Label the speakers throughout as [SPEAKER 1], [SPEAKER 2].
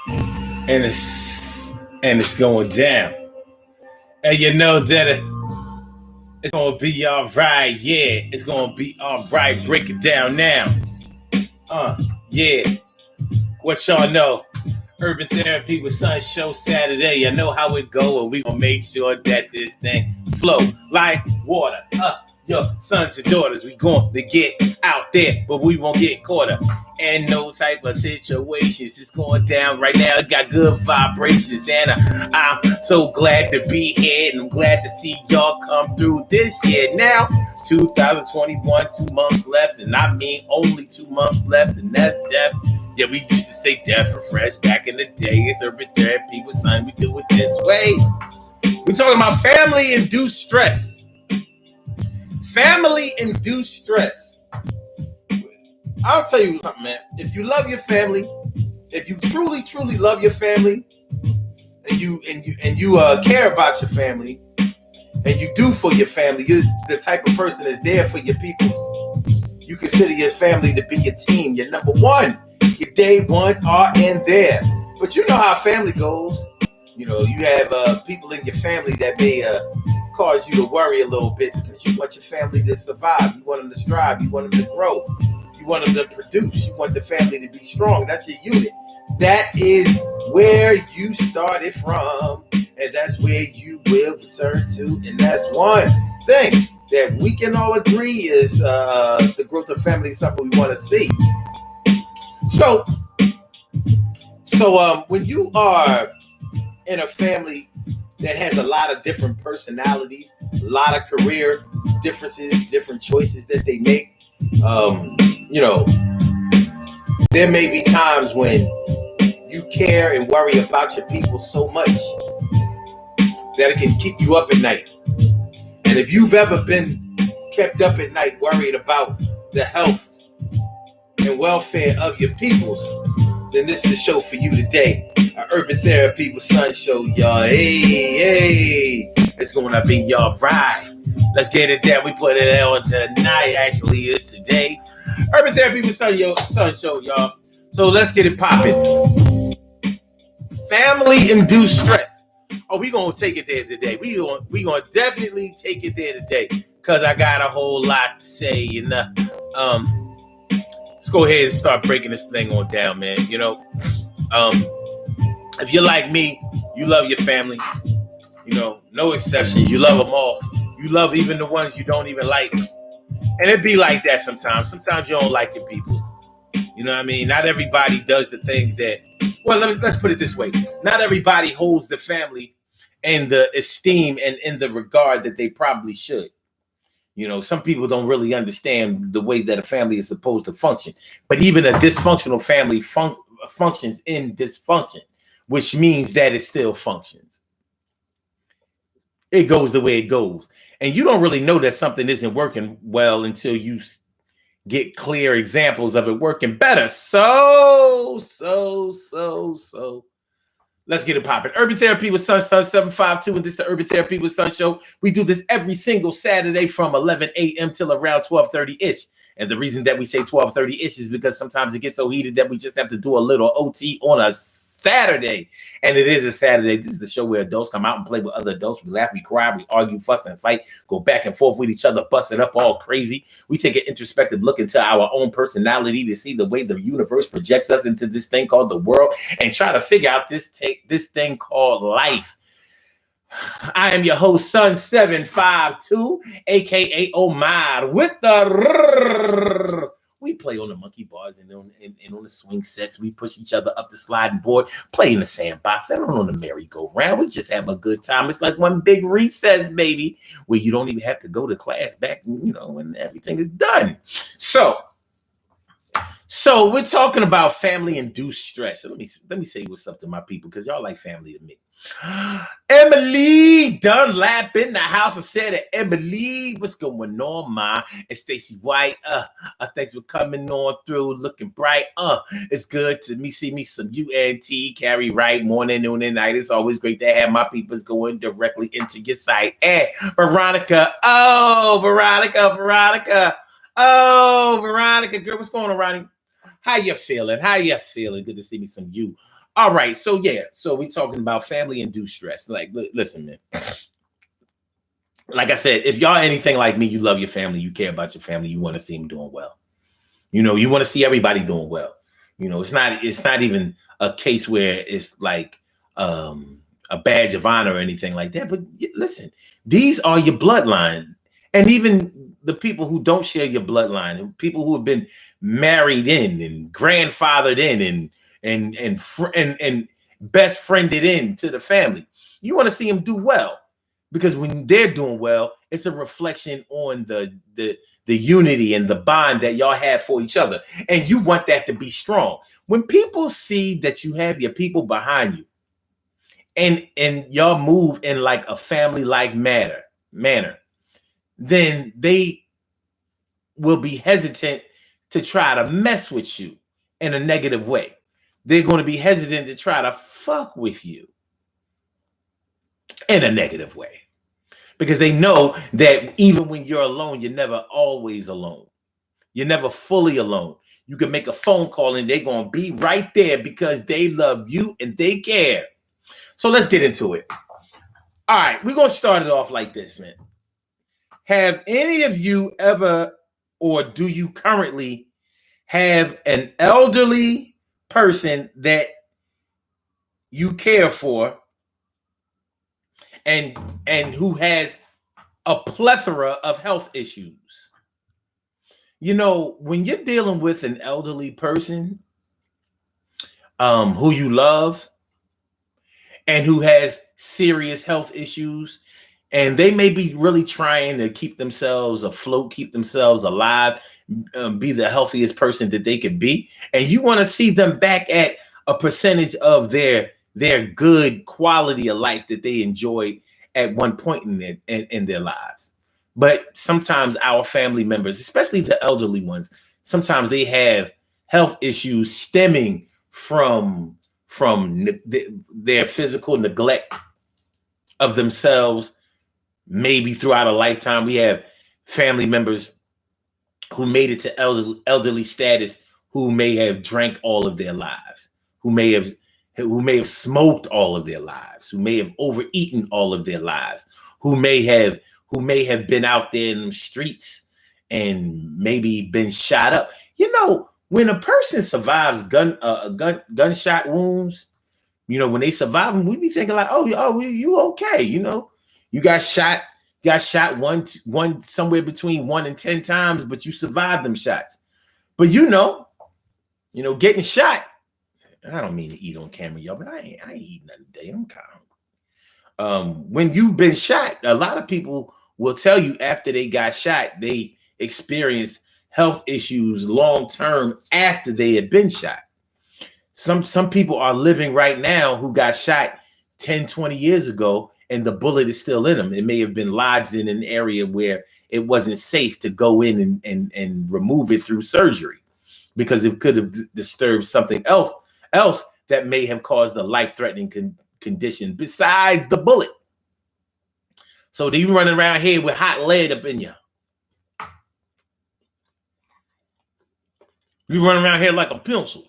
[SPEAKER 1] and it's going down. And you know that it's gonna be all right. Yeah, it's gonna be all right. Break it down now. Yeah. What y'all know? Urban Therapy with Sun Show Saturday. I know how it go, and we gonna make sure that this thing flow like water. Your sons and daughters, we going to get out there, but we won't get caught up in no type of situations. It's going down right now. It got good vibrations, and I'm so glad to be here, and I'm glad to see y'all come through this year. Now, 2021, 2 months left, and I mean only 2 months left, and that's death. Yeah, we used to say death for fresh back in the day. It's Urban Therapy with Sun. We do it this way. We're talking about family-induced stress. Family-induced stress. I'll tell you something, man. If you love your family, if you truly, truly love your family, and you care about your family, and you do for your family, you're the type of person that's there for your peoples. You consider your family to be your team, your number one. Your day ones are in there. But you know how family goes. You know, you have people in your family that may cause you to worry a little bit because you want your family to survive. You want them to strive. You want them to grow. You want them to produce. You want the family to be strong. That's your unit. That is where you started from, and that's where you will return to. And that's one thing that we can all agree is the growth of family is something we want to see. So when you are in a family that has a lot of different personalities, a lot of career differences, different choices that they make, there may be times when you care and worry about your people so much that it can keep you up at night. And if you've ever been kept up at night worried about the health and welfare of your peoples, then this is the show for you today. Urban Therapy with Sun Show, y'all. Hey, it's gonna be y'all right. Let's get it down. We put it on tonight. Actually, it's today. Urban Therapy with Sun Show, y'all. So let's get it popping. Family-induced stress. Oh, we gonna take it there today. We gonna definitely take it there today because I got a whole lot to say. Let's go ahead and start breaking this thing on down, man. If you're like me, you love your family. No exceptions. You love them all. You love even the ones you don't even like. And it be like that sometimes. Sometimes you don't like your people. You know what I mean? Not everybody does the things that. Well, let's put it this way. Not everybody holds the family in the esteem and in the regard that they probably should. Some people don't really understand the way that a family is supposed to function. But even a dysfunctional family functions in dysfunction, which means that it still functions. It goes the way it goes. And you don't really know that something isn't working well until you get clear examples of it working better. So. Let's get it popping. Urban Therapy with Sun 752, and this is the Urban Therapy with Sun show. We do this every single Saturday from 11 a.m. till around 12:30-ish. And the reason that we say 12:30-ish is because sometimes it gets so heated that we just have to do a little OT on a Saturday. And it is a Saturday. This is the show where adults come out and play with other adults. We laugh, we cry, we argue, fuss, and fight, go back and forth with each other, bust it up all crazy. We take an introspective look into our own personality to see the way the universe projects us into this thing called the world and try to figure out this thing called life. I am your host, Sun 752, aka Omar, with the we play on the monkey bars and on the swing sets. We push each other up the sliding board, play in the sandbox, and on the merry-go-round. We just have a good time. It's like one big recess, baby, where you don't even have to go to class back, when everything is done. So we're talking about family-induced stress. So let me say what's up to my people, because y'all like family to me. Emily Dunlap in the house. I said, Emily, what's going on, ma? And Stacy White, thanks for coming on through, looking bright. It's good to see me some UNT, Carrie Wright, morning, noon, and night. It's always great to have my peoples going directly into your site. And Veronica, Veronica, girl, what's going on, Ronnie? How you feeling? Good to see me some you. All right, so yeah, so we're talking about family induced stress. Like, listen, man. Like I said, if y'all anything like me, you love your family, you care about your family, you want to see them doing well. You know, you want to see everybody doing well. You know, it's not even a case where it's like a badge of honor or anything like that. But listen, these are your bloodline, and even the people who don't share your bloodline, people who have been married in and grandfathered in and best friended in to the family. You want to see them do well, because when they're doing well, it's a reflection on the unity and the bond that y'all have for each other, and you want that to be strong. When people see that you have your people behind you, and y'all move in like a family like manner, then they will be hesitant to try to mess with you in a negative way. They're going to be hesitant to try to fuck with you in a negative way, because they know that even when you're alone, you're never always alone. You're never fully alone. You can make a phone call and they're going to be right there because they love you and they care. So let's get into it. All right, we're going to start it off like this, man. Have any of you ever, or do you currently have an elderly person that you care for and who has a plethora of health issues? You know, when you're dealing with an elderly person who you love and who has serious health issues, and they may be really trying to keep themselves afloat, keep themselves alive, be the healthiest person that they could be, and you want to see them back at a percentage of their good quality of life that they enjoyed at one point in their lives. But sometimes our family members, especially the elderly ones, sometimes they have health issues stemming from their physical neglect of themselves. Maybe throughout a lifetime, we have family members who made it to elderly status, who may have drank all of their lives, who may have smoked all of their lives, who may have overeaten all of their lives, who may have been out there in the streets and maybe been shot up. You know, when a person survives gunshot wounds, you know, when they survive them, we be thinking like, oh, you okay? You know, you got shot one somewhere between 1 and 10 times, but you survived them shots. But you know, getting shot. I don't mean to eat on camera, y'all, but I ain't eating nothing today. I'm kind of. When you've been shot, a lot of people will tell you after they got shot, they experienced health issues long term after they had been shot. Some people are living right now who got shot 10, 20 years ago, and the bullet is still in them. It may have been lodged in an area where it wasn't safe to go in and remove it through surgery, because it could have disturbed something else that may have caused a life-threatening condition besides the bullet. So they running around here with hot lead up in you. You running around here like a pencil.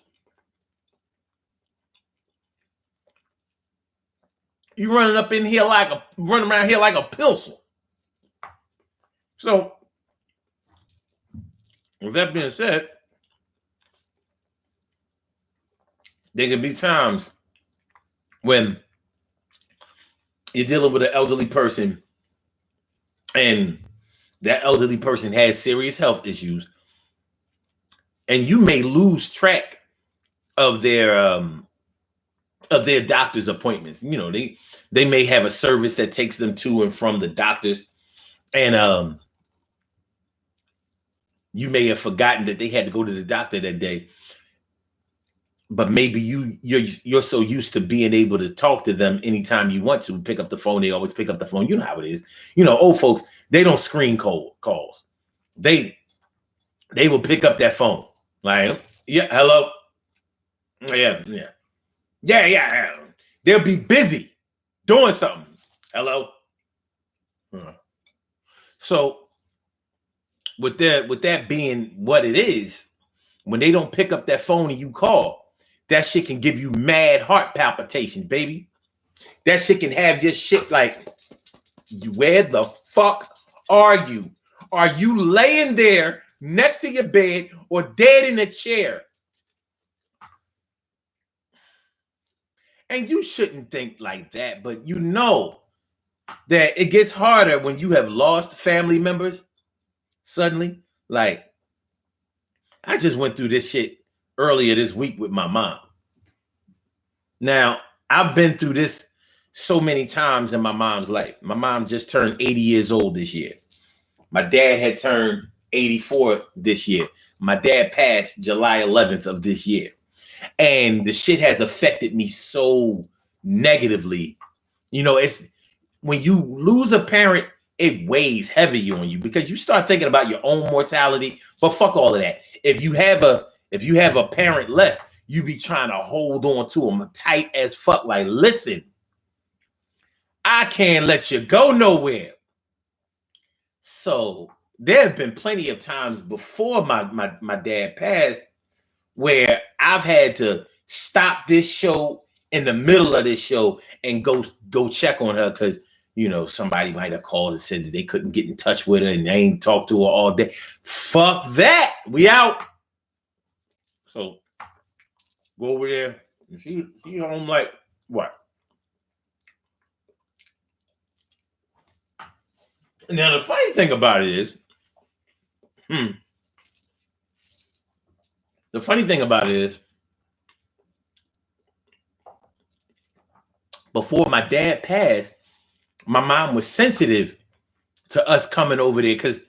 [SPEAKER 1] You running around here like a pencil. So, with that being said, there can be times when you're dealing with an elderly person and that elderly person has serious health issues, and you may lose track of their doctor's appointments. You know, they may have a service that takes them to and from the doctors, and you may have forgotten that they had to go to the doctor that day. But maybe you're so used to being able to talk to them anytime you want to. Pick up the phone. They always pick up the phone. You know how it is. You know, old folks, they don't screen calls. They will pick up that phone. Like, yeah, hello. Yeah. They'll be busy doing something. Hello. So with that being what it is, when they don't pick up that phone and you call, that shit can give you mad heart palpitations, baby. That shit can have your shit like, where the fuck are you? Are you laying there next to your bed or dead in a chair? And you shouldn't think like that, but you know that it gets harder when you have lost family members suddenly. Like, I just went through this shit earlier this week with my mom. Now, I've been through this so many times in my mom's life. My mom just turned 80 years old this year. My dad had turned 84 this year. My dad passed July 11th of this year. And the shit has affected me so negatively. You know, it's when you lose a parent, it weighs heavy on you because you start thinking about your own mortality. But fuck all of that. If you have a parent left, you be trying to hold on to them tight as fuck. Like, listen, I can't let you go nowhere. So there have been plenty of times before my dad passed where I've had to stop this show in the middle of this show and go check on her because, you know, somebody might have called and said that they couldn't get in touch with her and they ain't talked to her all day. Fuck that. We out. So go over there. And she home like what? Now the funny thing about it is, the funny thing about it is, before my dad passed, my mom was sensitive to us coming over there because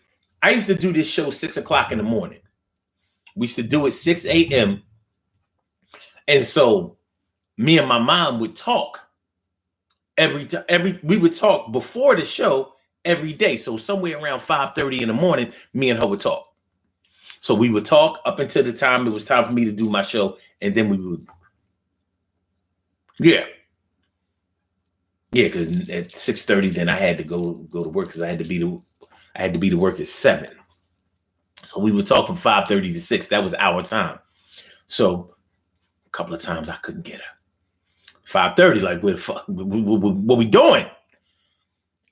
[SPEAKER 1] I used to do this show 6 o'clock in the morning. We used to do it 6 a.m. And so me and my mom would talk we would talk before the show every day. So somewhere around 5:30 in the morning, me and her would talk. So we would talk up until the time it was time for me to do my show. And then we would, yeah, because at 6:30, then I had to go to work because I had to be to work at 7. So we would talk from 5:30 to 6. That was our time. So a couple of times I couldn't get her. 5:30, like, where the fuck, what we doing?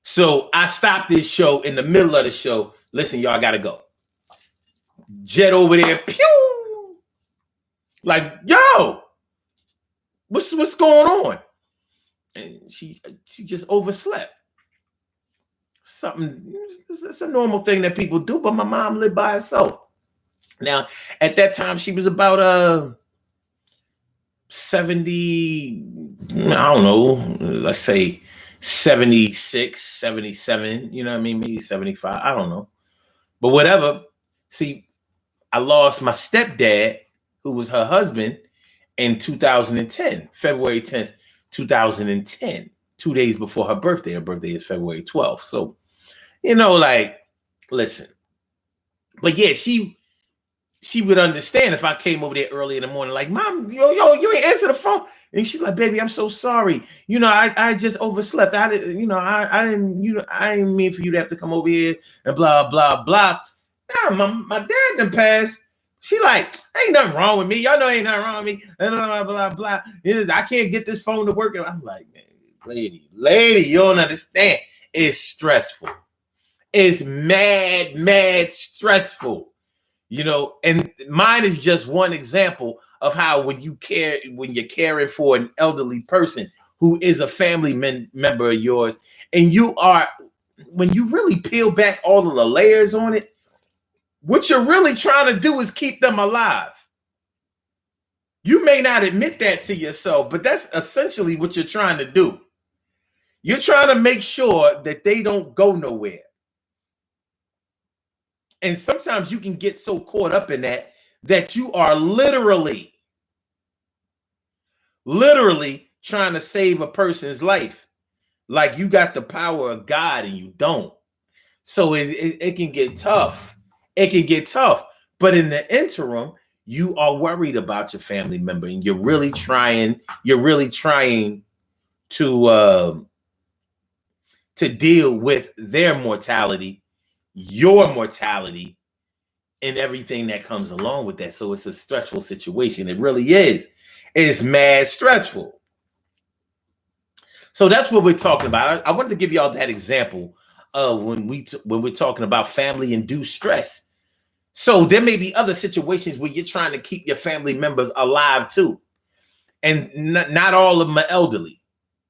[SPEAKER 1] So I stopped this show in the middle of the show. Listen, y'all, I gotta go. Jet over there, pew! Like, yo, what's going on? And she just overslept. Something, it's a normal thing that people do, but my mom lived by herself. Now, at that time, she was about 70, I don't know, let's say 76, 77, you know what I mean? Maybe 75, I don't know. But whatever. See, I lost my stepdad, who was her husband, in 2010, February 10th, 2010, 2 days before her birthday. Her birthday is February 12th. So, you know, like, listen. But yeah, she would understand if I came over there early in the morning, like, Mom, yo, you ain't answer the phone. And she's like, baby, I'm so sorry. You know, I just overslept. I didn't mean for you to have to come over here and blah, blah, blah. Nah, my dad done passed. She like, ain't nothing wrong with me. Y'all know ain't nothing wrong with me. Blah, blah, blah, blah. I can't get this phone to work. And I'm like, man, lady, you don't understand. It's stressful. It's mad stressful. You know, and mine is just one example of how when you're caring for an elderly person who is a family member of yours, and when you really peel back all of the layers on it, what you're really trying to do is keep them alive. You may not admit that to yourself, but that's essentially what you're trying to do. You're trying to make sure that they don't go nowhere. And sometimes you can get so caught up in that you are literally trying to save a person's life. Like you got the power of God and you don't. So it can get tough. It can get tough. But in the interim, you are worried about your family member and you're really trying to deal with their mortality, your mortality, and everything that comes along with that. So it's a stressful situation. It really is. It's mad stressful. So that's what we're talking about. I wanted to give y'all that example of when we're talking about family induced stress. So there may be other situations where you're trying to keep your family members alive too. And not all of them are elderly.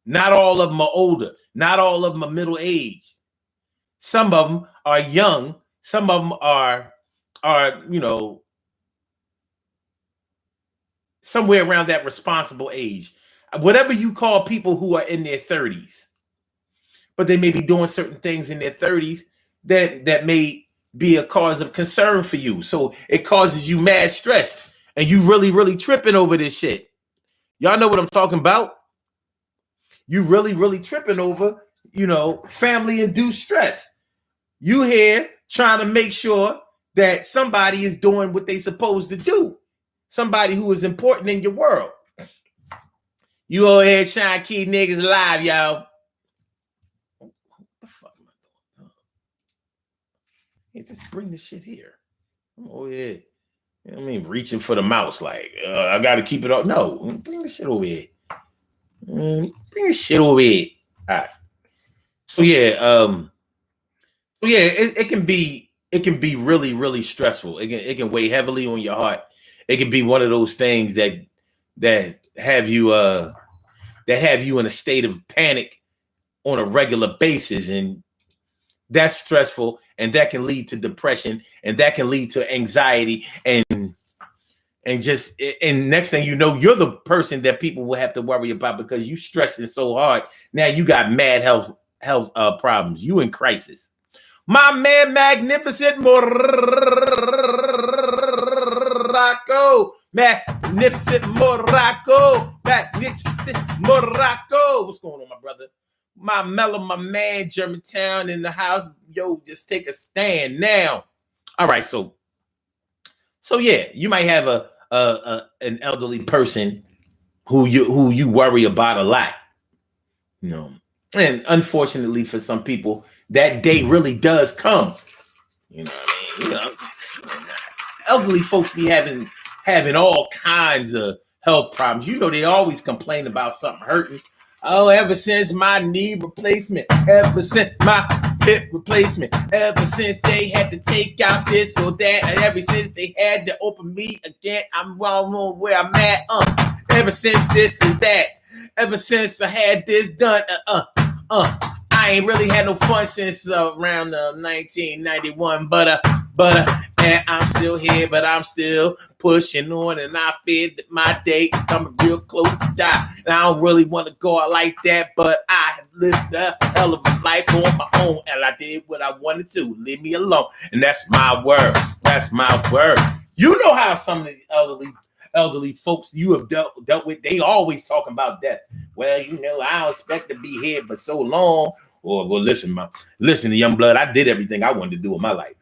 [SPEAKER 1] Not all of them are older. Not all of them are middle aged. Some of them are young. Some of them are somewhere around that responsible age. Whatever you call people who are in their 30s, but they may be doing certain things in their 30s that may be a cause of concern for you. So it causes you mad stress and you really tripping over this shit. Y'all know what I'm talking about? You really tripping over, family induced stress. You here trying to make sure that somebody is doing what they supposed to do. Somebody who is important in your world. You over here trying to keep niggas alive, y'all. What the fuck am I doing? Hey, just bring this shit here. I'm over here. You know what I mean? Reaching for the mouse, like, I got to keep it up. No, bring this shit over here. Bring this shit over here. All right. So yeah, it can be really stressful. It can weigh heavily on your heart. It can be one of those things that have you in a state of panic on a regular basis, and that's stressful, and that can lead to depression, and that can lead to anxiety, and next thing you know, you're the person that people will have to worry about because you stressing so hard. Now you got mad health problems. You in crisis. My man, Magnificent Morocco. Magnificent Morocco. Magnificent Morocco. What's going on, my brother? My Mellow, my man, Germantown in the house. Yo, just take a stand now. All right, so yeah, you might have an elderly person who you worry about a lot. And unfortunately for some people, that day really does come. You know what I mean? Elderly folks be having all kinds of health problems. They always complain about something hurting. Oh, ever since my knee replacement, ever since my hip replacement, ever since they had to take out this or that, and ever since they had to open me again, I don't know where I'm at. Ever since this and that, ever since I had this done, I ain't really had no fun since around 1991, but and I'm still here, but I'm still pushing on, and I fear that my day is coming real close to die. And I don't really want to go out like that, but I have lived a hell of a life on my own, and I did what I wanted to. Leave me alone, and that's my word. That's my word. You know how some of these elderly folks you have dealt with, they always talking about death. Well, I don't expect to be here but so long. Or, well, listen, to young blood, I did everything I wanted to do in my life.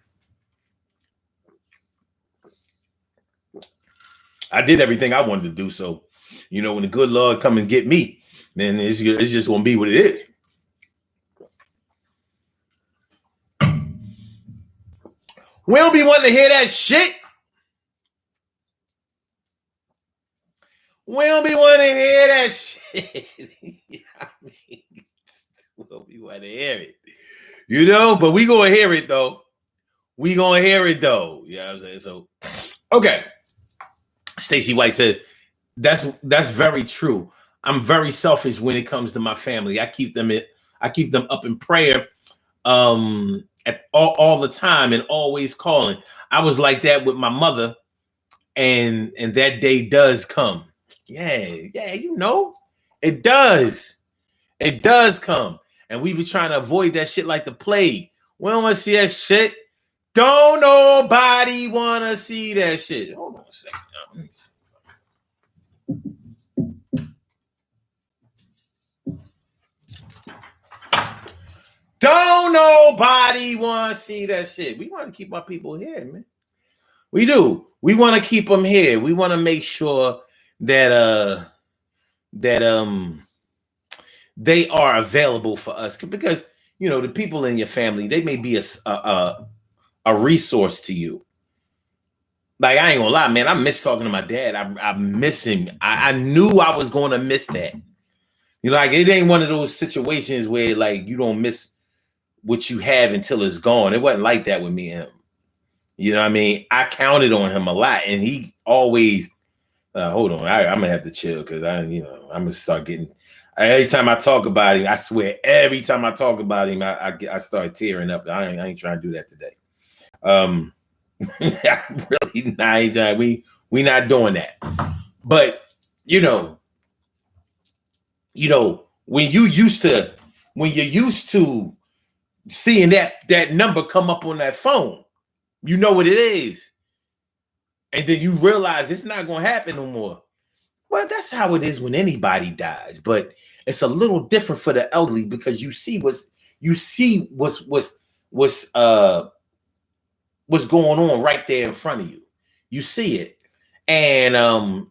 [SPEAKER 1] I did everything I wanted to do. So, when the good Lord come and get me, then it's just going to be what it is. We don't be wanting to hear that shit. We don't be wanting to hear that shit. I mean, we don't be wanting to hear it. But we going to hear it, though. We going to hear it, though. You know what I'm saying? So, okay. Stacey White says, that's very true. I'm very selfish when it comes to my family. I keep them up in prayer at all the time and always calling. I was like that with my mother, and that day does come. Yeah, it does. It does come. And we be trying to avoid that shit like the plague. We don't want to see that shit. Don't nobody want to see that shit. Hold on a second. Don't nobody want to see that shit. We want to keep our people here, man. We do. We want to keep them here. We want to make sure that they are available for us, because the people in your family, they may be a resource to you. Like, I ain't gonna lie, man. I miss talking to my dad. I miss him. I knew I was gonna miss that. You know, like, it ain't one of those situations where like you don't miss what you have until it's gone. It wasn't like that with me and him. You know what I mean? I counted on him a lot, and he always hold on. I'm gonna have to chill because I'm gonna start getting. Every time I talk about him, I swear, every time I talk about him, I start tearing up. I ain't trying to do that today. Really not. We not doing that. But when you're used to seeing that number come up on that phone, you know what it is, and then you realize it's not gonna happen no more. Well, that's how it is when anybody dies, but it's a little different for the elderly because you see what's going on right there in front of you. You see it, and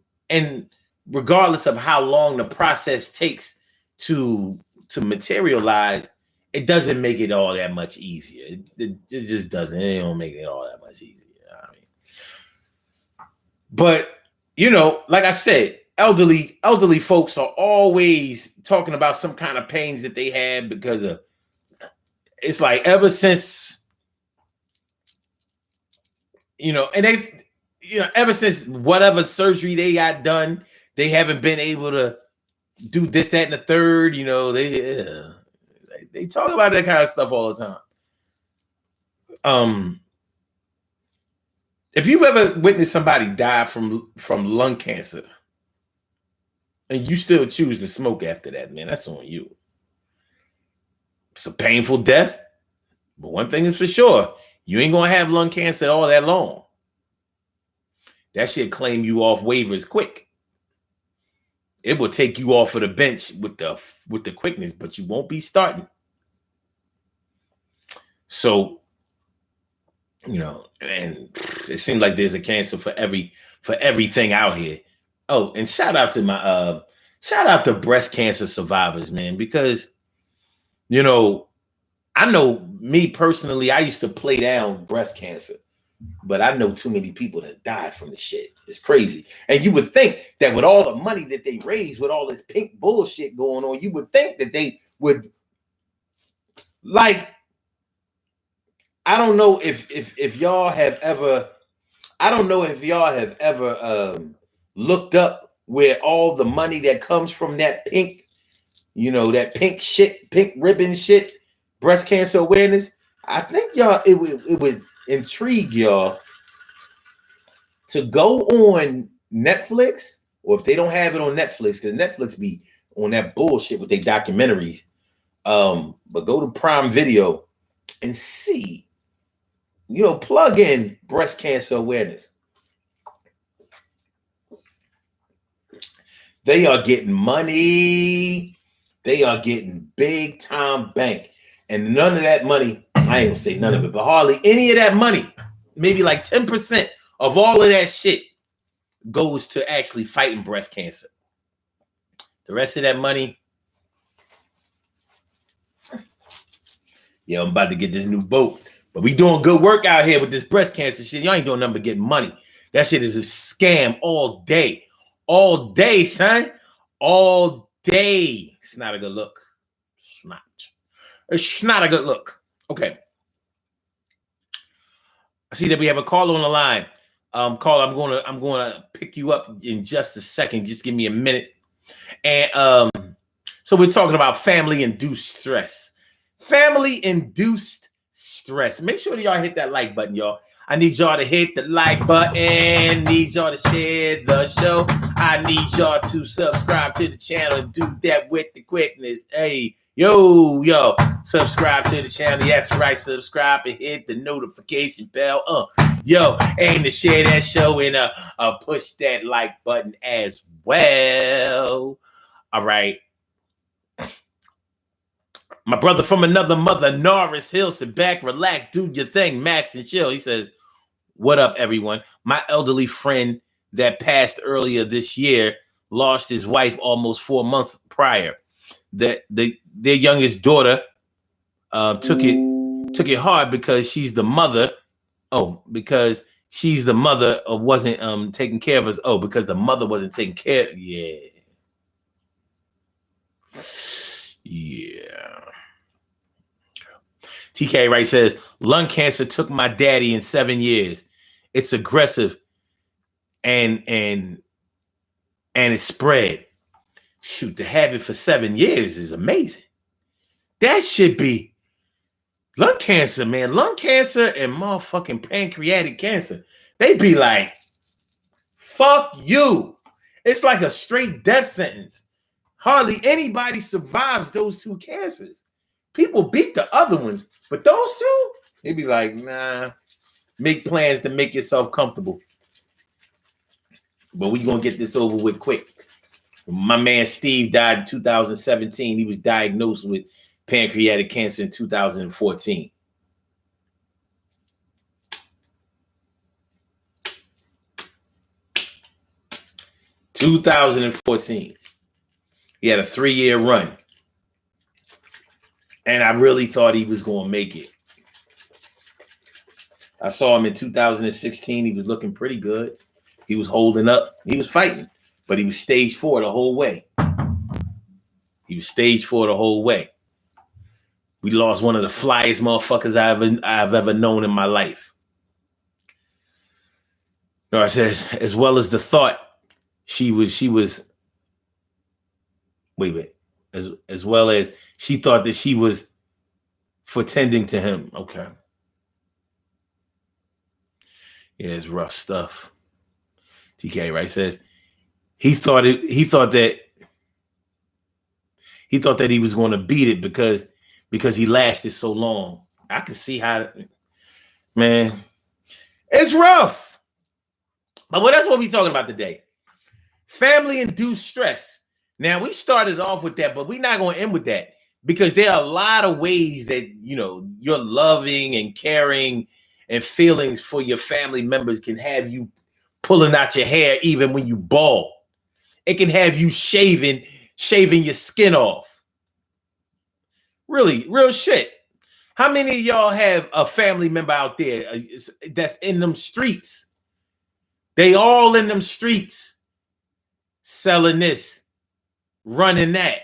[SPEAKER 1] regardless of how long the process takes to materialize, it doesn't make it all that much easier. It just doesn't. It don't make it all that much easier. I mean, but like I said, elderly folks are always talking about some kind of pains that they had because of. It's like ever since and they ever since whatever surgery they got done, they haven't been able to do this, that, and the third. They talk about that kind of stuff all the time. If you've ever witnessed somebody die from lung cancer and you still choose to smoke after that, man, that's on you. It's a painful death, but one thing is for sure, you ain't gonna have lung cancer all that long. That shit claim you off waivers quick. It will take you off of the bench with the quickness, but you won't be starting. So, and it seems like there's a cancer for everything out here. Oh, and shout out to breast cancer survivors, man, because I know me personally, I used to play down breast cancer, but I know too many people that died from the shit. It's crazy. And you would think that with all the money that they raised, with all this pink bullshit going on, you would think that they would, like, I don't know if y'all have ever, looked up where all the money that comes from that pink, that pink shit, pink ribbon shit, breast cancer awareness. I think y'all, it would intrigue y'all to go on Netflix, or if they don't have it on Netflix, because Netflix be on that bullshit with their documentaries. But go to Prime Video and see, plug in breast cancer awareness. They are getting money. They are getting big time bank. And none of that money, I ain't gonna say none of it, but hardly any of that money, maybe like 10% of all of that shit goes to actually fighting breast cancer. The rest of that money, I'm about to get this new boat. But we doing good work out here with this breast cancer shit. Y'all ain't doing nothing but getting money. That shit is a scam all day. All day, son. All day. It's not a good look. It's not a good look. Okay. I see that we have a caller on the line. Caller, I'm gonna pick you up in just a second. Just give me a minute. And so we're talking about family-induced stress. Family-induced stress. Make sure that y'all hit that like button, y'all. I need y'all to hit the like button. Need y'all to share the show. I need y'all to subscribe to the channel and do that with the quickness. Hey, yo, subscribe to the channel. Yes, right, subscribe and hit the notification bell. And to share that show and push that like button as well. All right. My brother from another mother, Norris Hill, sit back, relax, do your thing, Max and chill. He says, what up, everyone? My elderly friend that passed earlier this year lost his wife almost 4 months prior. Their youngest daughter took it hard because she's the mother. Oh, because she's the mother or wasn't taking care of us. Oh, because the mother wasn't taking care. Yeah. Yeah. TK Wright says, lung cancer took my daddy in 7 years. It's aggressive and it spread. Shoot, to have it for 7 years is amazing. That should be lung cancer, man. Lung cancer and motherfucking pancreatic cancer. They be like, fuck you. It's like a straight death sentence. Hardly anybody survives those two cancers. People beat the other ones, but those two, they be like, nah, make plans to make yourself comfortable. But we gonna get this over with quick. My man Steve died in 2017. He was diagnosed with pancreatic cancer in 2014. He had a 3-year run. And I really thought he was going to make it. I saw him in 2016. He was looking pretty good. He was holding up. He was fighting. But he was stage 4 the whole way. We lost one of the flyest motherfuckers I've ever known in my life. No, I says, as well as the thought, she was wait. As well as she thought that she was for tending to him. Okay. Yeah, it's rough stuff. TK Wright says he thought that he was going to beat it because he lasted so long. I can see how, man, it's rough. But that's what we're talking about today. Family induced stress. Now, we started off with that, but we're not going to end with that because there are a lot of ways that, you know, your loving and caring and feelings for your family members can have you pulling out your hair even when you bald. It can have you shaving your skin off. Really, real shit. How many of y'all have a family member out there that's in them streets? They all in them streets selling this, running that,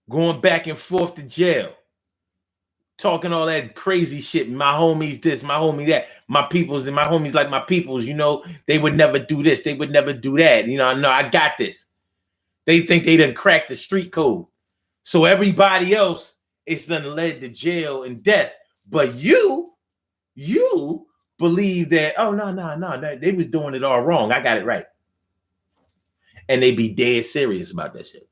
[SPEAKER 1] going back and forth to jail, talking all that crazy shit. My homies this, my homie that, my peoples and my homies like my peoples, you know, they would never do this. They would never do that. You know, no, I got this. They think they done cracked the street code. So everybody else is done led to jail and death. But you believe that, oh, no, they was doing it all wrong. I got it right. And they be dead serious about that shit.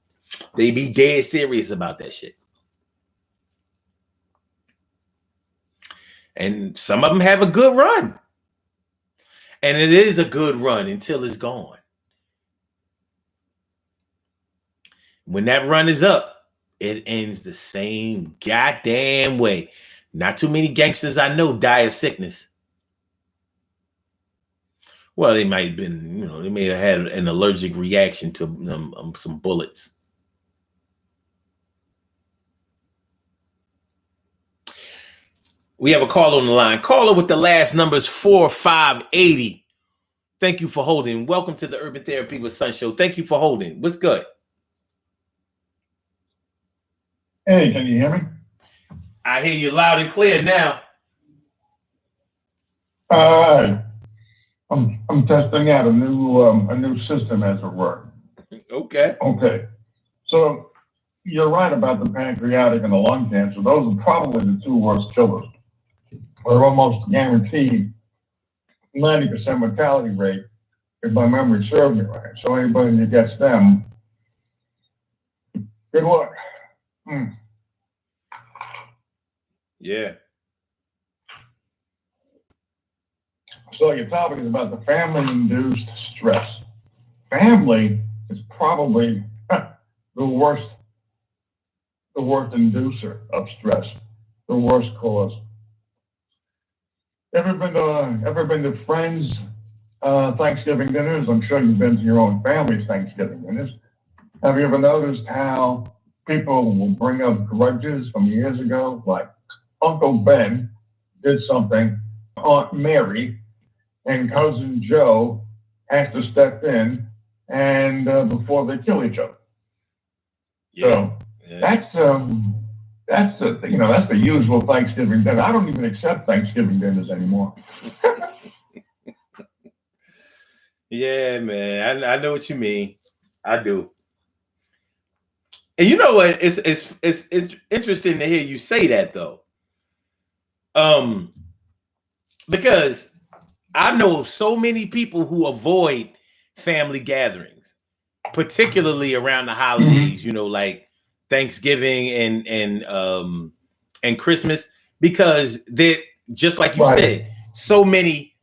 [SPEAKER 1] And some of them have a good run. And it is a good run until it's gone. When that run is up, it ends the same goddamn way. Not too many gangsters I know die of sickness. Well, they might have been, you know, they may have had an allergic reaction to some bullets. We have a caller on the line. Caller with the last numbers 4580. Thank you for holding. Welcome to the Urban Therapy with Sun Show. Thank you for holding. What's good?
[SPEAKER 2] Hey, can you hear me?
[SPEAKER 1] I hear you loud and clear now.
[SPEAKER 2] I'm testing out a new system, as it were.
[SPEAKER 1] Okay.
[SPEAKER 2] So you're right about the pancreatic and the lung cancer. Those are probably the two worst killers. They're almost guaranteed 90% mortality rate, if my memory serves me right. So anybody that gets them, good luck.
[SPEAKER 1] Yeah.
[SPEAKER 2] So your topic is about the family-induced stress. Family is probably the worst inducer of stress, the worst cause. Ever been to friends' Thanksgiving dinners? I'm sure you've been to your own family's Thanksgiving dinners. Have you ever noticed how people will bring up grudges from years ago, like Uncle Ben did something to Aunt Mary, and cousin Joe has to step in and before they kill each other.
[SPEAKER 1] Yeah.
[SPEAKER 2] So that's the usual Thanksgiving dinner. I don't even accept Thanksgiving dinners anymore.
[SPEAKER 1] Yeah, man. I know what you mean. I do. And you know what? It's interesting to hear you say that though. Because I know so many people who avoid family gatherings, particularly around the holidays, you know, like Thanksgiving and Christmas, because they're just like you said, so many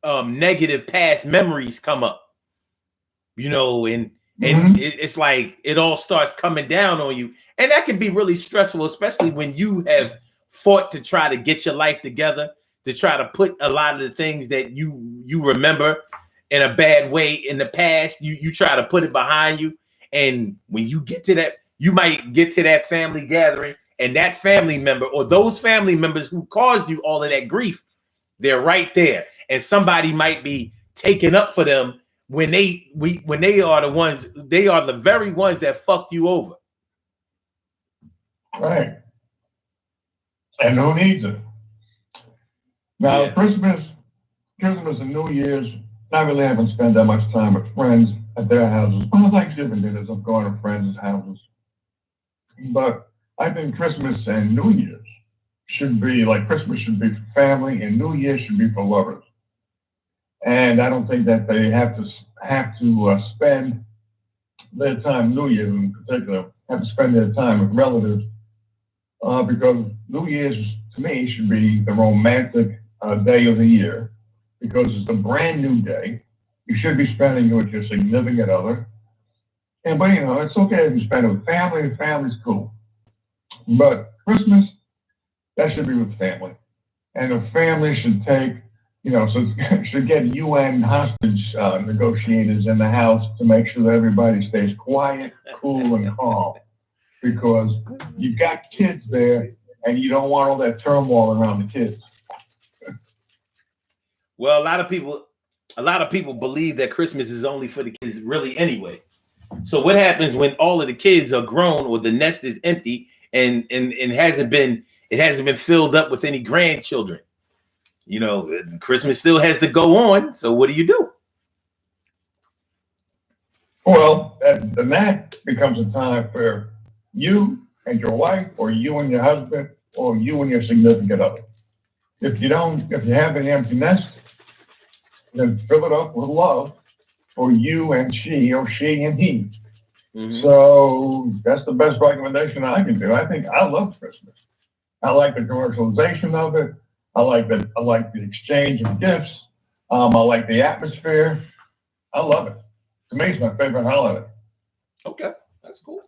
[SPEAKER 1] negative past memories come up, you know, and it's like it all starts coming down on you, and that can be really stressful, especially when you have fought to try to get your life together, to try to put a lot of the things that you remember in a bad way in the past, you try to put it behind you, and when you get to that, you might get to that family gathering, and that family member or those family members who caused you all of that grief, they're right there, and somebody might be taking up for them when they are the very ones that fucked you over.
[SPEAKER 2] Right. And who needs it? Now, Christmas and New Year's, I really haven't spent that much time with friends at their houses. Well, Thanksgiving dinners, I'm going to friends' houses. But I think Christmas and New Year's should be like Christmas should be for family and New Year should be for lovers. And I don't think that they have to spend their time, New Year's in particular, have to spend their time with relatives because New Year's, to me, should be the romantic day of the year because it's a brand new day. You should be spending it with your significant other. But, you know, it's okay if you spend it with family. Family's cool. But Christmas, that should be with family. And the family should take, you know, so should get UN hostage negotiators in the house to make sure that everybody stays quiet, cool, and calm. Because you've got kids there and you don't want all that turmoil around the kids.
[SPEAKER 1] Well, a lot of people believe that Christmas is only for the kids really anyway. So what happens when all of the kids are grown or the nest is empty and hasn't been filled up with any grandchildren? You know, Christmas still has to go on. So what do?
[SPEAKER 2] Well, then that becomes a time for you and your wife, or you and your husband, or you and your significant other. If you have an empty nest, then fill it up with love for you and she, or she and he. Mm-hmm. So that's the best recommendation I can do. I think I love Christmas. I like the commercialization of it. I like the exchange of gifts. I like the atmosphere. I love it. To me, it's my favorite holiday.
[SPEAKER 1] Okay, that's cool.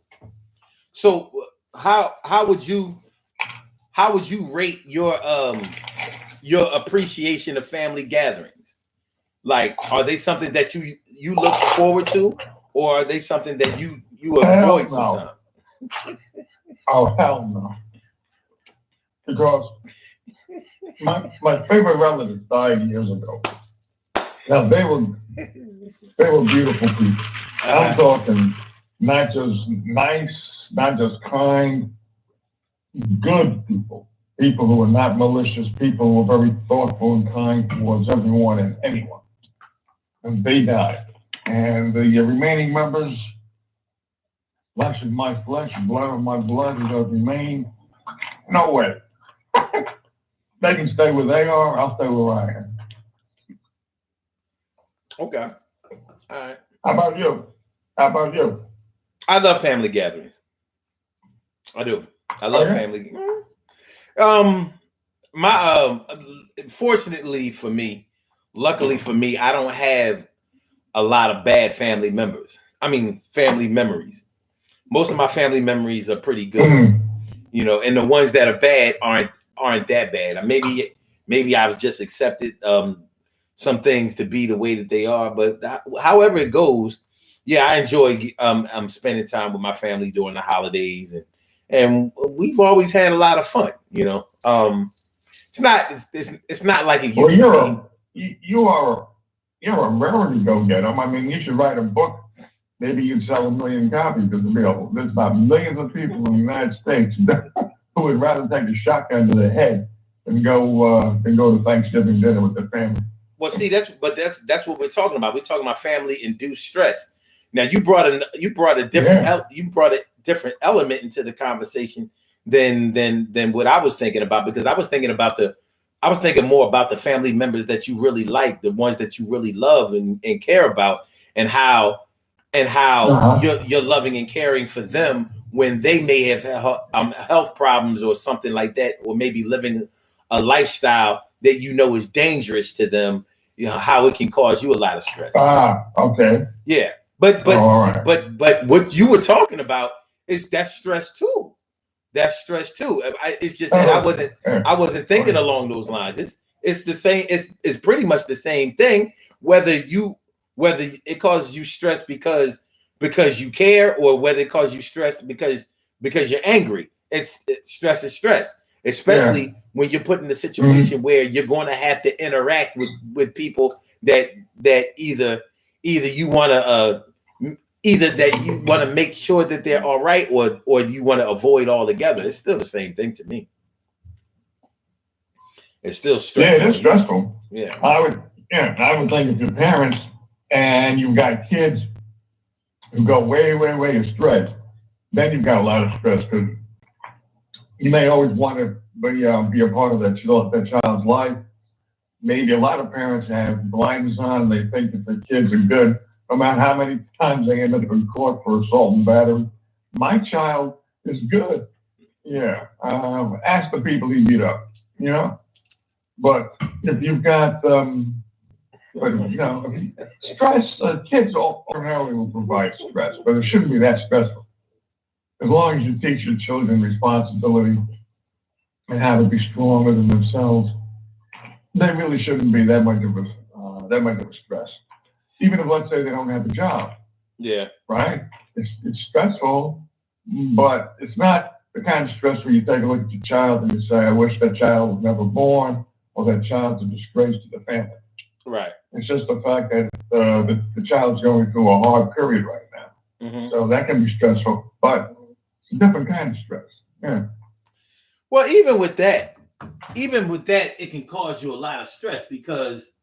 [SPEAKER 1] So how would you rate your appreciation of family gatherings? Like, are they something that you look forward to, or are they something that you avoid sometimes?
[SPEAKER 2] Oh, hell no. Because my favorite relatives died years ago. Now they were beautiful people. I'm talking not just nice, not just kind, good people. People who were not malicious, people who were very thoughtful and kind towards everyone and anyone. And they died. And the remaining members, flesh of my flesh, blood of my blood, shall remain. No way. They can stay where they are. I'll stay where I am.
[SPEAKER 1] Okay. All right.
[SPEAKER 2] How about you?
[SPEAKER 1] I love family gatherings. I do. I love family. Fortunately for me, luckily for me, I don't have a lot of bad family members. I mean, family memories. Most of my family memories are pretty good, you know, and the ones that are bad aren't that bad. Maybe I've just accepted some things to be the way that they are. But however it goes, yeah, I enjoy spending time with my family during the holidays, and we've always had a lot of fun. You know, it's not like it used to be.
[SPEAKER 2] you're a rarity go-getter. I mean, you should write a book. Maybe you'd sell 1 million copies because there's about millions of people in the United States who would rather take a shotgun to the head than go to Thanksgiving dinner with their family.
[SPEAKER 1] Well, see, that's what we're talking about. We're talking about family-induced stress. Now, you brought a different element into the conversation than what I was thinking about, because I was thinking more about the family members that you really like, the ones that you really love and care about, and how you're loving and caring for them when they may have health problems or something like that, or maybe living a lifestyle that you know is dangerous to them. You know how it can cause you a lot of stress.
[SPEAKER 2] Okay.
[SPEAKER 1] Yeah, but what you were talking about is that stress too. That's stress too. It's just that I wasn't thinking along those lines. It's the same. It's pretty much the same thing. Whether it causes you stress because you care, or whether it causes you stress because you're angry. Stress is stress, especially when you're put in a situation where you're going to have to interact with people that either you want to make sure that they're all right, or you want to avoid altogether. It's still the same thing to me. It's still stressful.
[SPEAKER 2] Yeah, it is stressful.
[SPEAKER 1] Yeah.
[SPEAKER 2] I would think if you're parents and you've got kids who go way astray, then you've got a lot of stress, because you may always want to be a part of that child's life. Maybe a lot of parents have blinders on. They think that their kids are good, no matter how many times they end up in court for assault and battery. My child is good. Yeah. Ask the people he beat up, you know? But if you've got, stress, kids ordinarily will provide stress, but it shouldn't be that stressful. As long as you teach your children responsibility and how to be stronger than themselves, they really shouldn't be that much of a stress. Even if, let's say, they don't have a job.
[SPEAKER 1] Yeah.
[SPEAKER 2] Right? It's stressful, but it's not the kind of stress where you take a look at your child and you say, I wish that child was never born, or that child's a disgrace to the family.
[SPEAKER 1] Right.
[SPEAKER 2] It's just the fact that the child's going through a hard period right now. Mm-hmm. So that can be stressful, but it's a different kind of stress. Yeah.
[SPEAKER 1] Well, even with that, it can cause you a lot of stress, because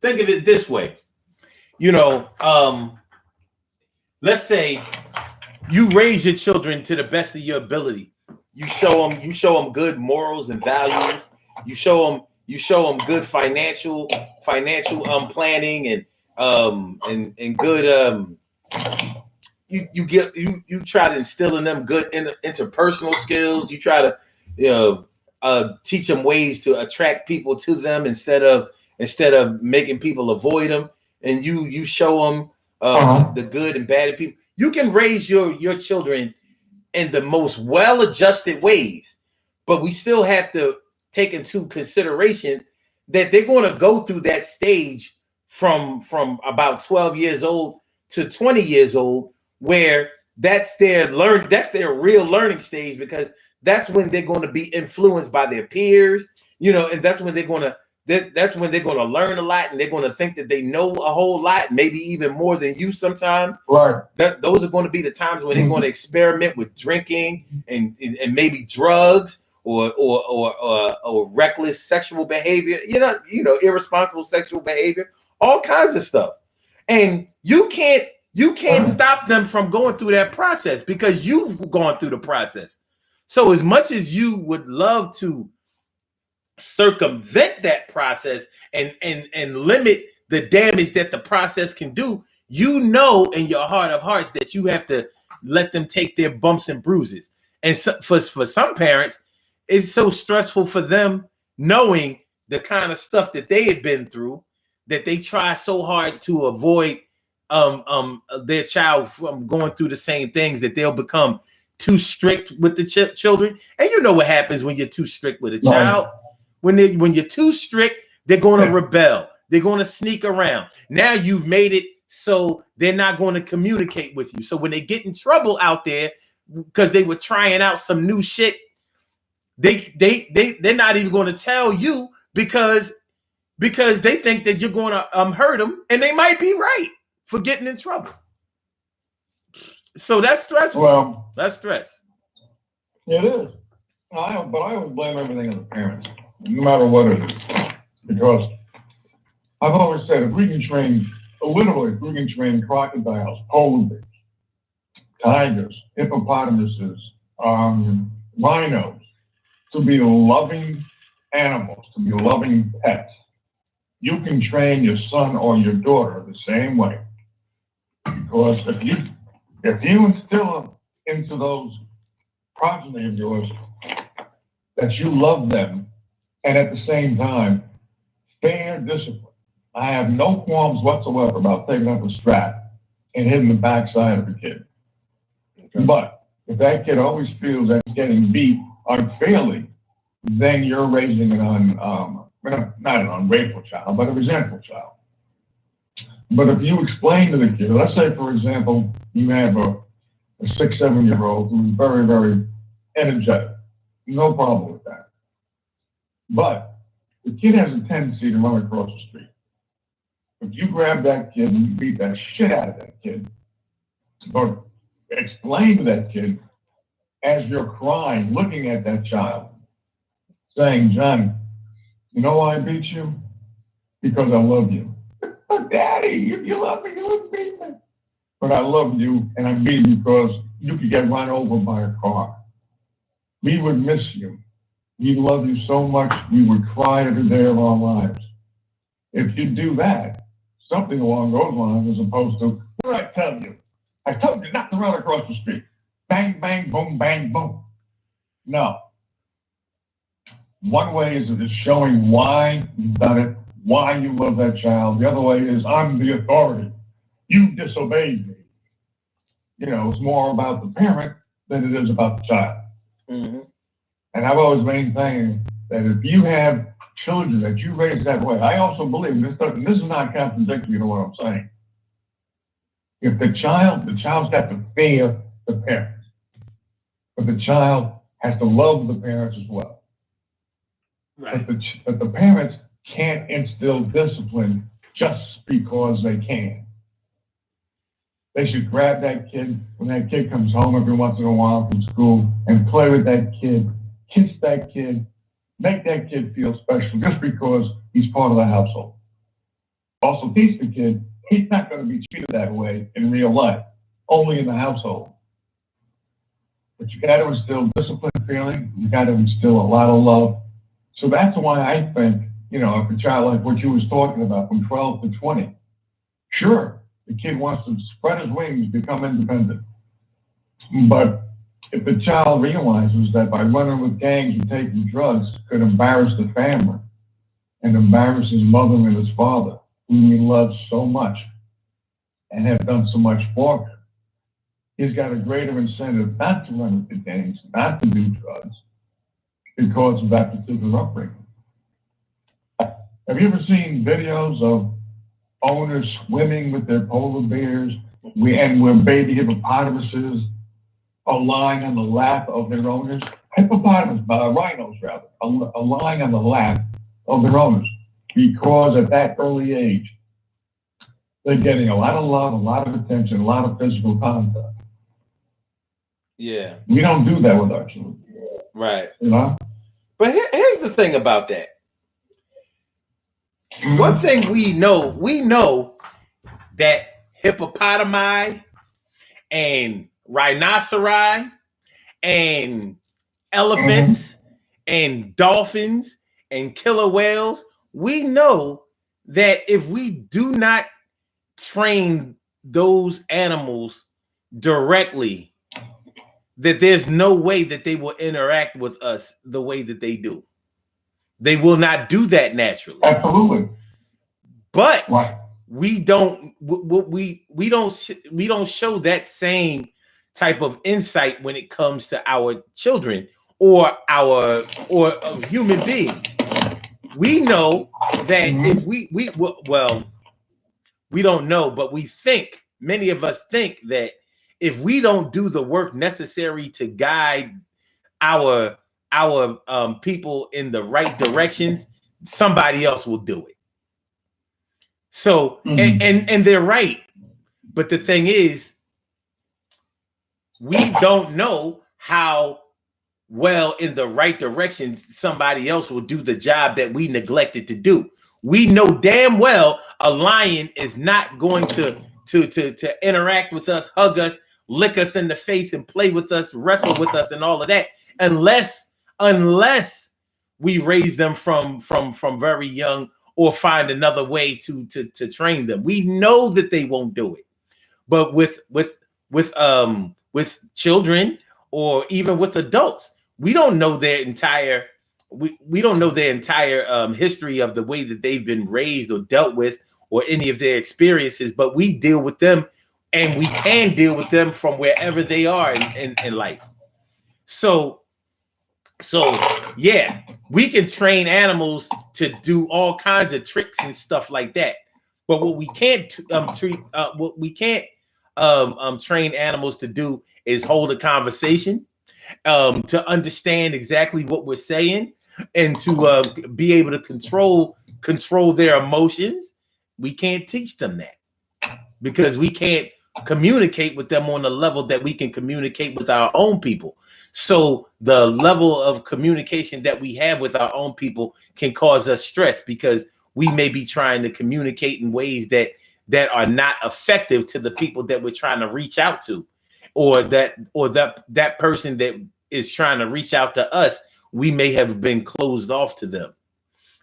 [SPEAKER 1] think of it this way. Let's say you raise your children to the best of your ability. You show them good morals and values. You show them good financial planning and good you try to instill in them good interpersonal skills. You try to teach them ways to attract people to them instead of making people avoid them. And you show them the good and bad in people. You can raise your children in the most well-adjusted ways, but we still have to take into consideration that they're going to go through that stage from about 12 years old to 20 years old, where that's their real learning stage, because that's when they're going to be influenced by their peers, and that's when they're going to learn a lot, and they're going to think that they know a whole lot, maybe even more than you sometimes.
[SPEAKER 2] Right.
[SPEAKER 1] Those are going to be the times when they're going to experiment with drinking and maybe drugs or reckless sexual behavior, irresponsible sexual behavior, all kinds of stuff. And you can't stop them from going through that process, because you've gone through the process. So as much as you would love to circumvent that process and limit the damage that the process can do, in your heart of hearts that you have to let them take their bumps and bruises. And so for some parents, it's so stressful for them knowing the kind of stuff that they had been through, that they try so hard to avoid their child from going through the same things, that they'll become too strict with the children. And you know what happens when you're too strict with a child. When you're too strict, they're going to rebel. They're going to sneak around. Now you've made it so they're not going to communicate with you. So when they get in trouble out there because they were trying out some new shit, they're not even going to tell you, because because they think that you're going to hurt them, and they might be right for getting in trouble. So that's stressful.
[SPEAKER 2] Well,
[SPEAKER 1] that's stress.
[SPEAKER 2] It is. But I always blame everything on the parents, no matter what it is. Because I've always said, if we can train crocodiles, polar bears, tigers, hippopotamuses, rhinos, to be loving animals, to be loving pets, you can train your son or your daughter the same way. Because if you instill into those progeny of yours that you love them, and at the same time, fair discipline. I have no qualms whatsoever about taking up a strap and hitting the backside of a kid. Okay. But if that kid always feels that he's getting beat unfairly, then you're raising not an ungrateful child, but a resentful child. But if you explain to the kid, let's say, for example, you have a 6, 7-year-old who's very, very energetic. No problem with that. But the kid has a tendency to run across the street. If you grab that kid and you beat that shit out of that kid, but explain to that kid as you're crying, looking at that child, saying, John, you know why I beat you? Because I love you. Oh, Daddy, if you love me, you wouldn't beat me. But I love you, and I beat you because you could get run over by a car. We would miss you. We love you so much, we would cry every day of our lives. If you do that, something along those lines, as opposed to, what did I tell you? I told you not to run across the street. Bang, bang, boom, bang, boom. No. One way is showing why you've done it, why you love that child. The other way is, I'm the authority. You disobeyed me. It's more about the parent than it is about the child. Mm-hmm. And I've always maintained that if you have children that you raise that way, I also believe this is not contradictory to what I'm saying. If the child's got to fear the parents, but the child has to love the parents as well. Right. But the parents can't instill discipline just because they can. They should grab that kid when that kid comes home every once in a while from school and play with that kid, kiss that kid, make that kid feel special just because he's part of the household. Also teach the kid he's not going to be treated that way in real life, only in the household. But you got to instill discipline feeling, you got to instill a lot of love. So that's why I think, if a child like what you was talking about from 12 to 20, sure, the kid wants to spread his wings, become independent. But if the child realizes that by running with gangs and taking drugs could embarrass the family and embarrass his mother and his father, whom he loves so much and have done so much for him, he's got a greater incentive not to run with the gangs, not to do drugs, because of that particular upbringing. Have you ever seen videos of owners swimming with their polar bears where baby hippopotamuses are lying on the lap of their owners? Rhinos rather, are lying on the lap of their owners because at that early age, they're getting a lot of love, a lot of attention, a lot of physical contact.
[SPEAKER 1] Yeah.
[SPEAKER 2] We don't do that with our children.
[SPEAKER 1] Right.
[SPEAKER 2] But
[SPEAKER 1] here's the thing about that. One thing we know that hippopotami and rhinoceri and elephants and dolphins and killer whales, we know that if we do not train those animals directly, that there's no way that they will interact with us the way that they do. They will not do that naturally.
[SPEAKER 2] Absolutely.
[SPEAKER 1] But we don't show that same type of insight when it comes to our children or human beings. We know that if we don't know, but many of us think that if we don't do the work necessary to guide our people in the right directions, somebody else will do it. So and they're right. But the thing is, we don't know how well in the right direction somebody else will do the job that we neglected to do. We know damn well a lion is not going to interact with us, hug us, lick us in the face, and play with us, wrestle with us, and all of that, unless we raise them from very young or find another way to train them. We know that they won't do it. But with children or even with adults, we don't know their entire history of the way that they've been raised or dealt with or any of their experiences, but we deal with them, and we can deal with them from wherever they are in life. So yeah, we can train animals to do all kinds of tricks and stuff like that. But what we can't train animals to do is hold a conversation, to understand exactly what we're saying, and to be able to control their emotions. We can't teach them that, because we can't communicate with them on the level that we can communicate with our own people. So the level of communication that we have with our own people can cause us stress, because we may be trying to communicate in ways that are not effective to the people that we're trying to reach out to, or that person that is trying to reach out to us, we may have been closed off to them.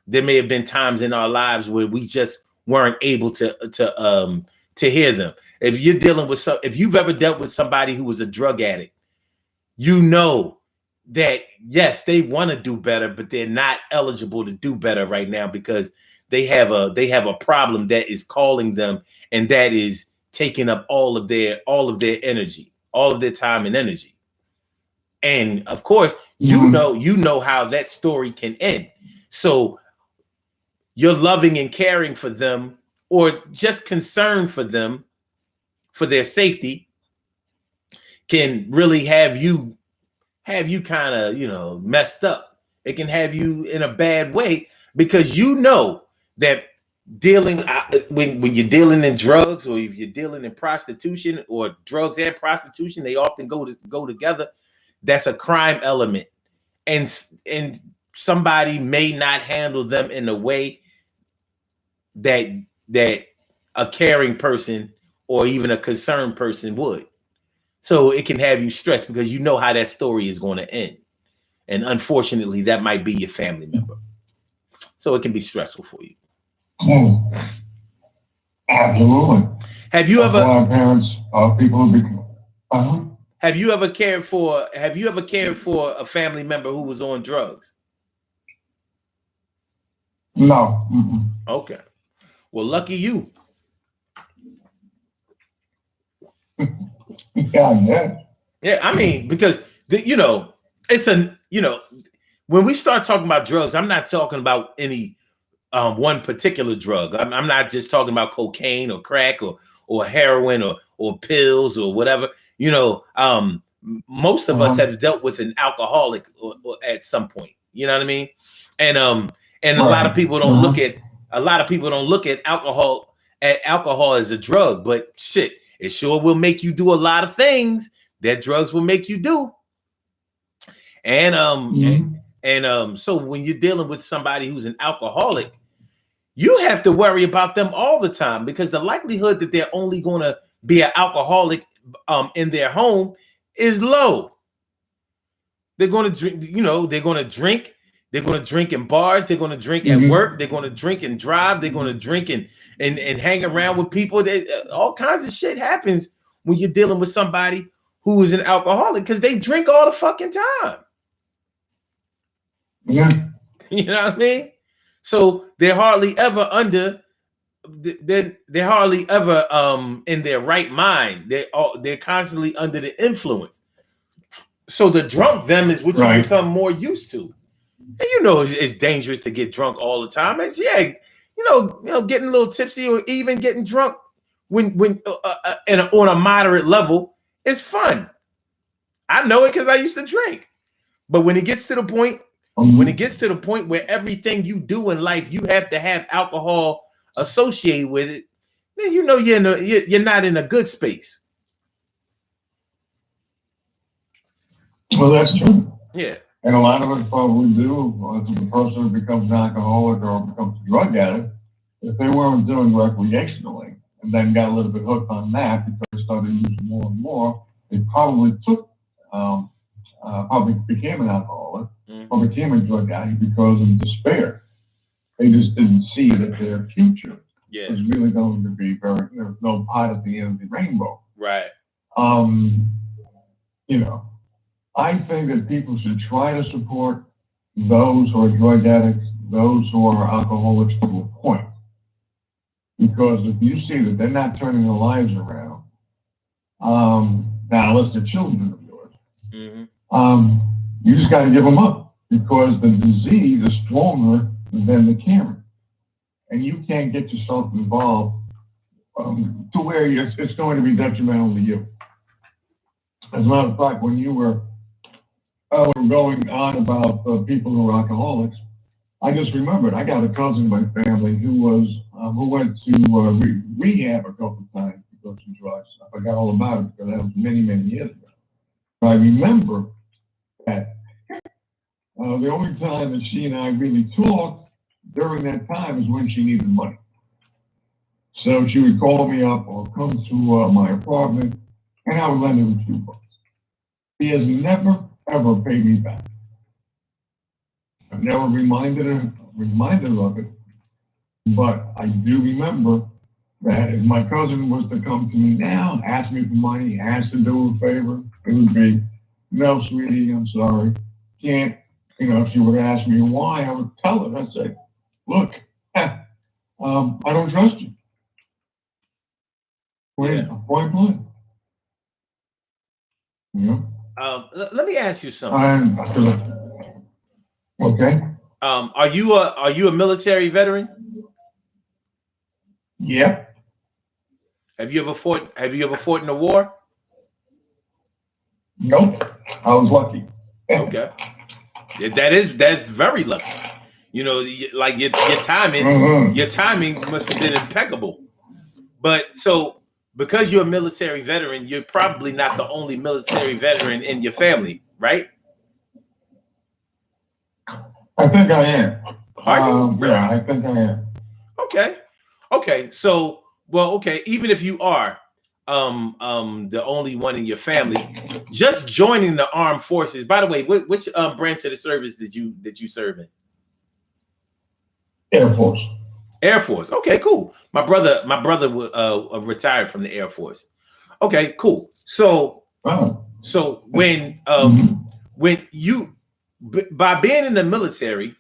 [SPEAKER 1] There may have been times in our lives where we just weren't able to hear them. If you've ever dealt with somebody who was a drug addict, you know that yes, they want to do better, but they're not eligible to do better right now, because they have a problem that is calling them, and that is taking up all of their energy, all of their time and energy. And of course, you know how that story can end. So you're loving and caring for them, or just concerned for them, for their safety, can really have you kind of, messed up. It can have you in a bad way, because you know that when you're dealing in drugs, or if you're dealing in prostitution, or drugs and prostitution, they often go together. That's a crime element, and somebody may not handle them in a way that a caring person or even a concerned person would. So it can have you stressed, because you know how that story is going to end, and unfortunately, that might be your family member. So it can be stressful for you.
[SPEAKER 2] Absolutely.
[SPEAKER 1] Have you ever?
[SPEAKER 2] Parents, people who
[SPEAKER 1] Have you ever cared for a family member who was on drugs?
[SPEAKER 2] No.
[SPEAKER 1] Okay. Well, lucky you. Yeah, I mean, because when we start talking about drugs, I'm not talking about any one particular drug. I'm not just talking about cocaine or crack or heroin or pills or whatever. Most of us have dealt with an alcoholic or at some point. You know what I mean? And a lot of people don't look at alcohol as a drug, but shit, it sure will make you do a lot of things that drugs will make you do. And so when you're dealing with somebody who's an alcoholic, you have to worry about them all the time, because the likelihood that they're only going to be an alcoholic in their home is low. They're going to drink, they're going to drink. They're going to drink in bars. They're going to drink at work. They're going to drink and drive. They're going to drink and hang around with people. All kinds of shit happens when you're dealing with somebody who is an alcoholic, because they drink all the fucking time.
[SPEAKER 2] Yeah.
[SPEAKER 1] You know what I mean? So they're hardly ever in their right mind. They're constantly under the influence. So the drunk them is what you become more used to. And it's dangerous to get drunk all the time. It's getting a little tipsy, or even getting drunk when on a moderate level is fun. I know it because I used to drink. But when it gets to the point where everything you do in life, you have to have alcohol associated with it, then you know you're not in a good space.
[SPEAKER 2] Well, that's true.
[SPEAKER 1] Yeah.
[SPEAKER 2] And a lot of us probably do. If the person becomes an alcoholic or becomes a drug addict, if they weren't doing recreationally and then got a little bit hooked on that because they started using more and more, they probably probably became an alcoholic or became a drug addict because of despair. They just didn't see that their future was really going to be there was no pot at the end of the rainbow.
[SPEAKER 1] Right.
[SPEAKER 2] You know, I think that people should try to support those who are drug addicts, those who are alcoholics to a point. Because if you see that they're not turning their lives around, now unless they're children of yours, you just got to give them up because the disease is stronger than the caring. And you can't get yourself involved to where it's going to be detrimental to you. As a matter of fact, when you were going on about people who are alcoholics, I just remembered I got a cousin in my family who went to rehab a couple of times because of drugs. I forgot all about it because that was many, many years ago. But I remember that the only time that she and I really talked during that time is when she needed money. So she would call me up or come to my apartment, and I would lend her a few bucks. He has never, ever paid me back. I've never reminded her of it, but I do remember that if my cousin was to come to me now, ask me for money, ask to do a favor, it would be, no, sweetie, I'm sorry, can't. You know, if she would ask me why, I would tell her. I'd say, look, I don't trust you. Point blank. You know?
[SPEAKER 1] Let me ask you something.
[SPEAKER 2] Okay.
[SPEAKER 1] Are you a military veteran?
[SPEAKER 2] Yeah.
[SPEAKER 1] Have you ever fought in a war?
[SPEAKER 2] Nope. I was lucky.
[SPEAKER 1] Okay. Yeah, that's very lucky. You know, like your timing must have been impeccable. But so because you're a military veteran, you're probably not the only military veteran in your family, right?
[SPEAKER 2] I think I am.
[SPEAKER 1] Are you? Really?
[SPEAKER 2] Yeah, I think I am.
[SPEAKER 1] Okay. So, well, okay. Even if you are the only one in your family, just joining the armed forces. By the way, which branch of the service did you serve in?
[SPEAKER 2] Air Force.
[SPEAKER 1] Air Force. Okay, cool. My brother retired from the Air Force. Okay, cool. So, when you by being in the military,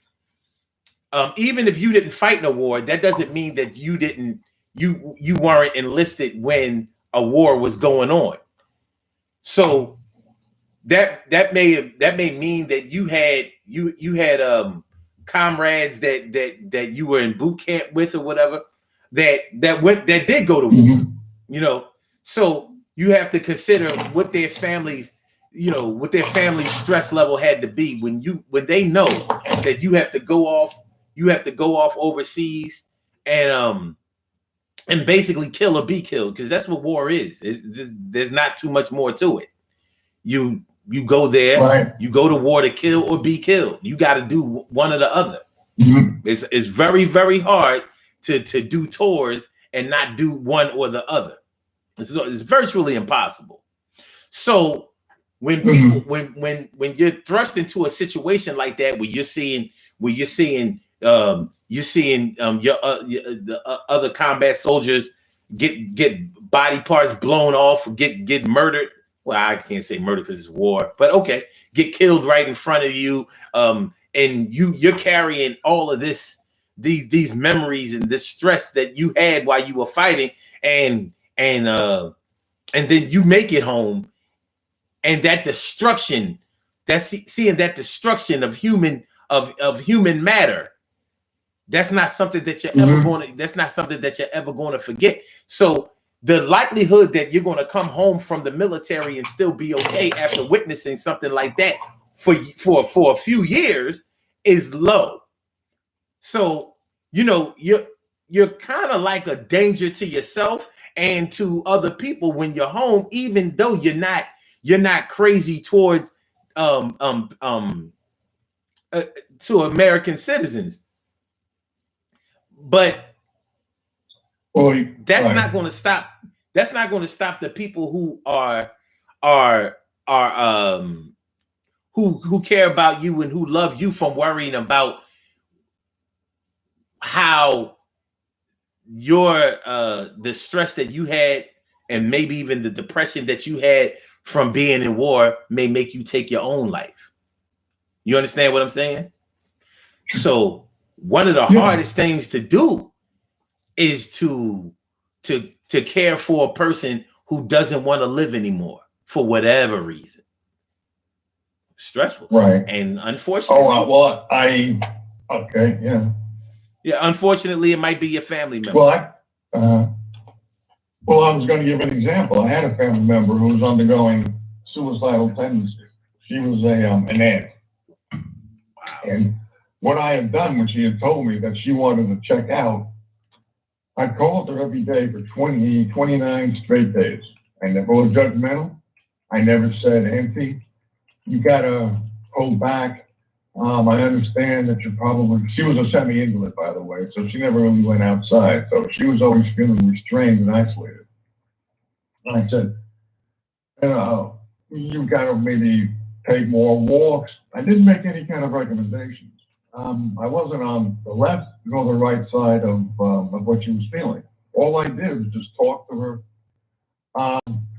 [SPEAKER 1] even if you didn't fight in a war, that doesn't mean that you weren't enlisted when a war was going on. So that may mean that you had comrades that you were in boot camp with or whatever that did go to war. You know, so you have to consider what their families, what their family's stress level had to be when they know that you have to go off overseas and basically kill or be killed, because that's what war is. There's not too much more to it. You go there, right. You go to war to kill or be killed. You got to do one or the other. It's very, very hard to do tours and not do one or the other. It's virtually impossible. So when people when you're thrust into a situation like that, where you're seeing the other combat soldiers get body parts blown off, get murdered. Well, I can't say murder because it's war, but okay, get killed right in front of you, and you're carrying all of these memories and this stress that you had while you were fighting, and then you make it home, and that destruction, seeing that destruction of human matter. That's not something that you're ever going to forget. So the likelihood that you're going to come home from the military and still be okay after witnessing something like that for a few years is low. So, you're you're kind of like a danger to yourself and to other people when you're home, even though you're not crazy towards to American citizens. But that's not going to stop. That's not going to stop the people who are who care about you and who love you from worrying about how your the stress that you had and maybe even the depression that you had from being in war may make you take your own life. You understand what I'm saying? So one of the hardest things to do is to care for a person who doesn't want to live anymore for whatever reason. Stressful,
[SPEAKER 2] right?
[SPEAKER 1] And unfortunately, unfortunately, it might be your family member.
[SPEAKER 2] Well, I was going to give an example. I had a family member who was undergoing suicidal tendencies. She was an aunt.
[SPEAKER 1] Wow.
[SPEAKER 2] And what I had done when she had told me that she wanted to check out, I called her every day for 29 straight days. I never was judgmental. I never said, Auntie, you got to hold back. I understand that she was a semi-invalid, by the way, so she never really went outside. So she was always feeling restrained and isolated. And I said, you got to maybe take more walks. I didn't make any kind of recommendations. I wasn't on the left nor the right side of what she was feeling. All I did was just talk to her,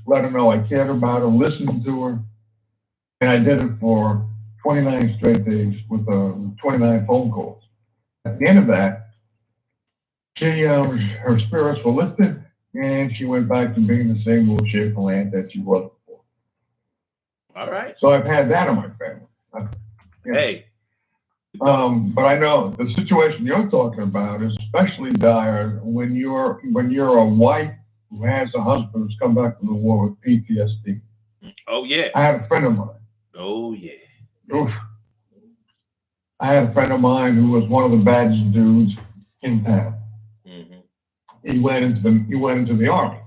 [SPEAKER 2] let her know I cared about her, listen to her, and I did it for 29 straight days with 29 phone calls. At the end of that, her spirits were lifted, and she went back to being the same little cheerful aunt that she was before.
[SPEAKER 1] All right.
[SPEAKER 2] So I've had that in my family.
[SPEAKER 1] Hey.
[SPEAKER 2] But I know the situation you're talking about is especially dire when you're a wife who has a husband who's come back from the war with PTSD.
[SPEAKER 1] Oh yeah.
[SPEAKER 2] I had a friend of mine.
[SPEAKER 1] Oh yeah.
[SPEAKER 2] Oof. I had a friend of mine who was one of the baddest dudes in town.
[SPEAKER 1] Mm-hmm.
[SPEAKER 2] He went into the army.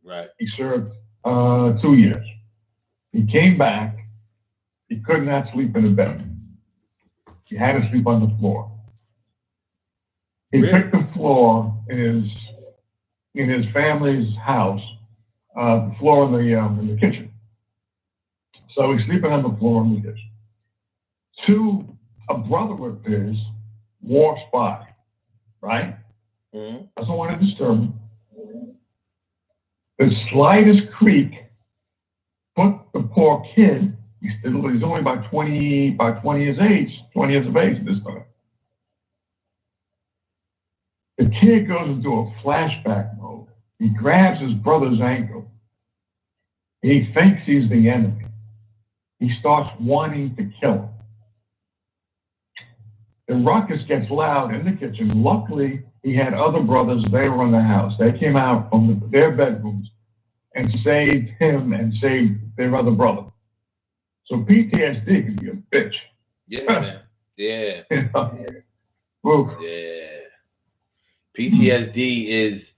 [SPEAKER 1] Right.
[SPEAKER 2] He served 2 years. He came back. He could not sleep in a bed. He had to sleep on the floor. He picked the floor in his family's house, the floor in the kitchen. So he's sleeping on the floor in the kitchen. A brother of his walks by, right?
[SPEAKER 1] Mm-hmm.
[SPEAKER 2] Doesn't want to disturb him. The slightest creak put the poor kid, he's only about 20 years of age at this time. The kid goes into a flashback mode. He grabs his brother's ankle. He thinks he's the enemy. He starts wanting to kill him. The ruckus gets loud in the kitchen. Luckily, he had other brothers. They were in the house. They came out from their bedrooms and saved him and saved their other brother. So PTSD can be a bitch.
[SPEAKER 1] Yeah, man. Yeah.
[SPEAKER 2] Oof.
[SPEAKER 1] Yeah. PTSD is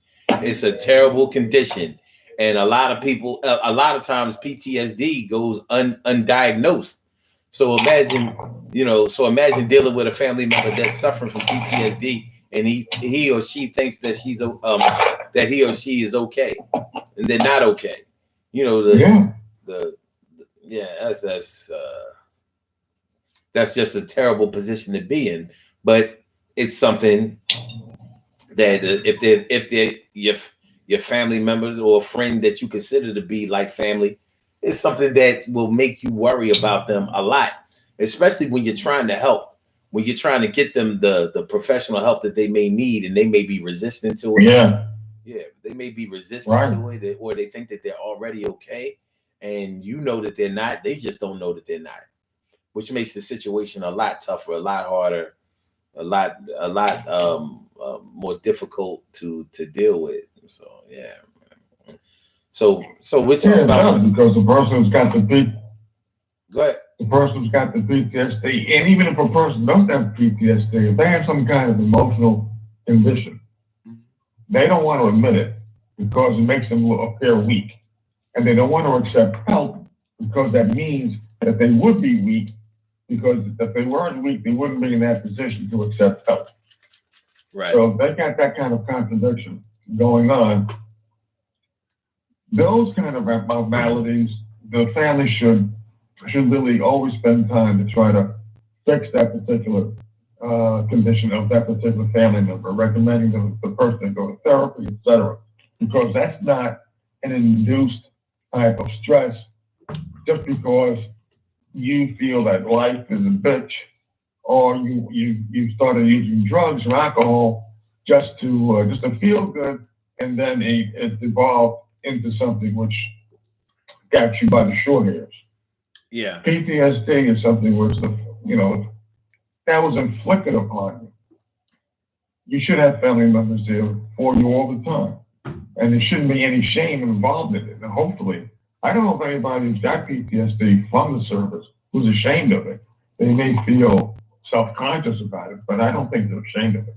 [SPEAKER 1] a terrible condition. And a lot of people, a lot of times PTSD goes undiagnosed. So imagine dealing with a family member that's suffering from PTSD, and he or she thinks that that he or she is okay, and they're not okay. That's just a terrible position to be in. But it's something that if your family members or a friend that you consider to be like family, it's something that will make you worry about them a lot, especially when you're trying to help, when you're trying to get them the professional help that they may need, and they may be resistant to it. Yeah, they may be resistant to it, or they think that they're already okay, and you know that they're not. They just don't know that they're not, which makes the situation a lot tougher, a lot harder, a lot more difficult to deal with. So yeah. So we're talking about
[SPEAKER 2] because the person's got the big.
[SPEAKER 1] Go ahead.
[SPEAKER 2] The person's got the PTSD, and even if a person doesn't have PTSD, if they have some kind of emotional condition, They don't want to admit it because it makes them appear weak. And they don't want to accept help because that means that they would be weak, because if they weren't weak, they wouldn't be in that position to accept help.
[SPEAKER 1] Right.
[SPEAKER 2] So they got that kind of contradiction going on. Those kind of maladies, the family should really always spend time to try to fix that particular condition of that particular family member, recommending the person go to therapy, etc. Because that's not an induced type of stress just because you feel that life is a bitch, or you started using drugs or alcohol just to feel good, and then it evolved into something which got you by the short hairs.
[SPEAKER 1] Yeah.
[SPEAKER 2] PTSD is something which that was inflicted upon you. You should have family members there for you all the time, and there shouldn't be any shame involved in it. And hopefully, I don't know if anybody who's got PTSD from the service who's ashamed of it. They may feel self-conscious about it, but I don't think they're ashamed of it.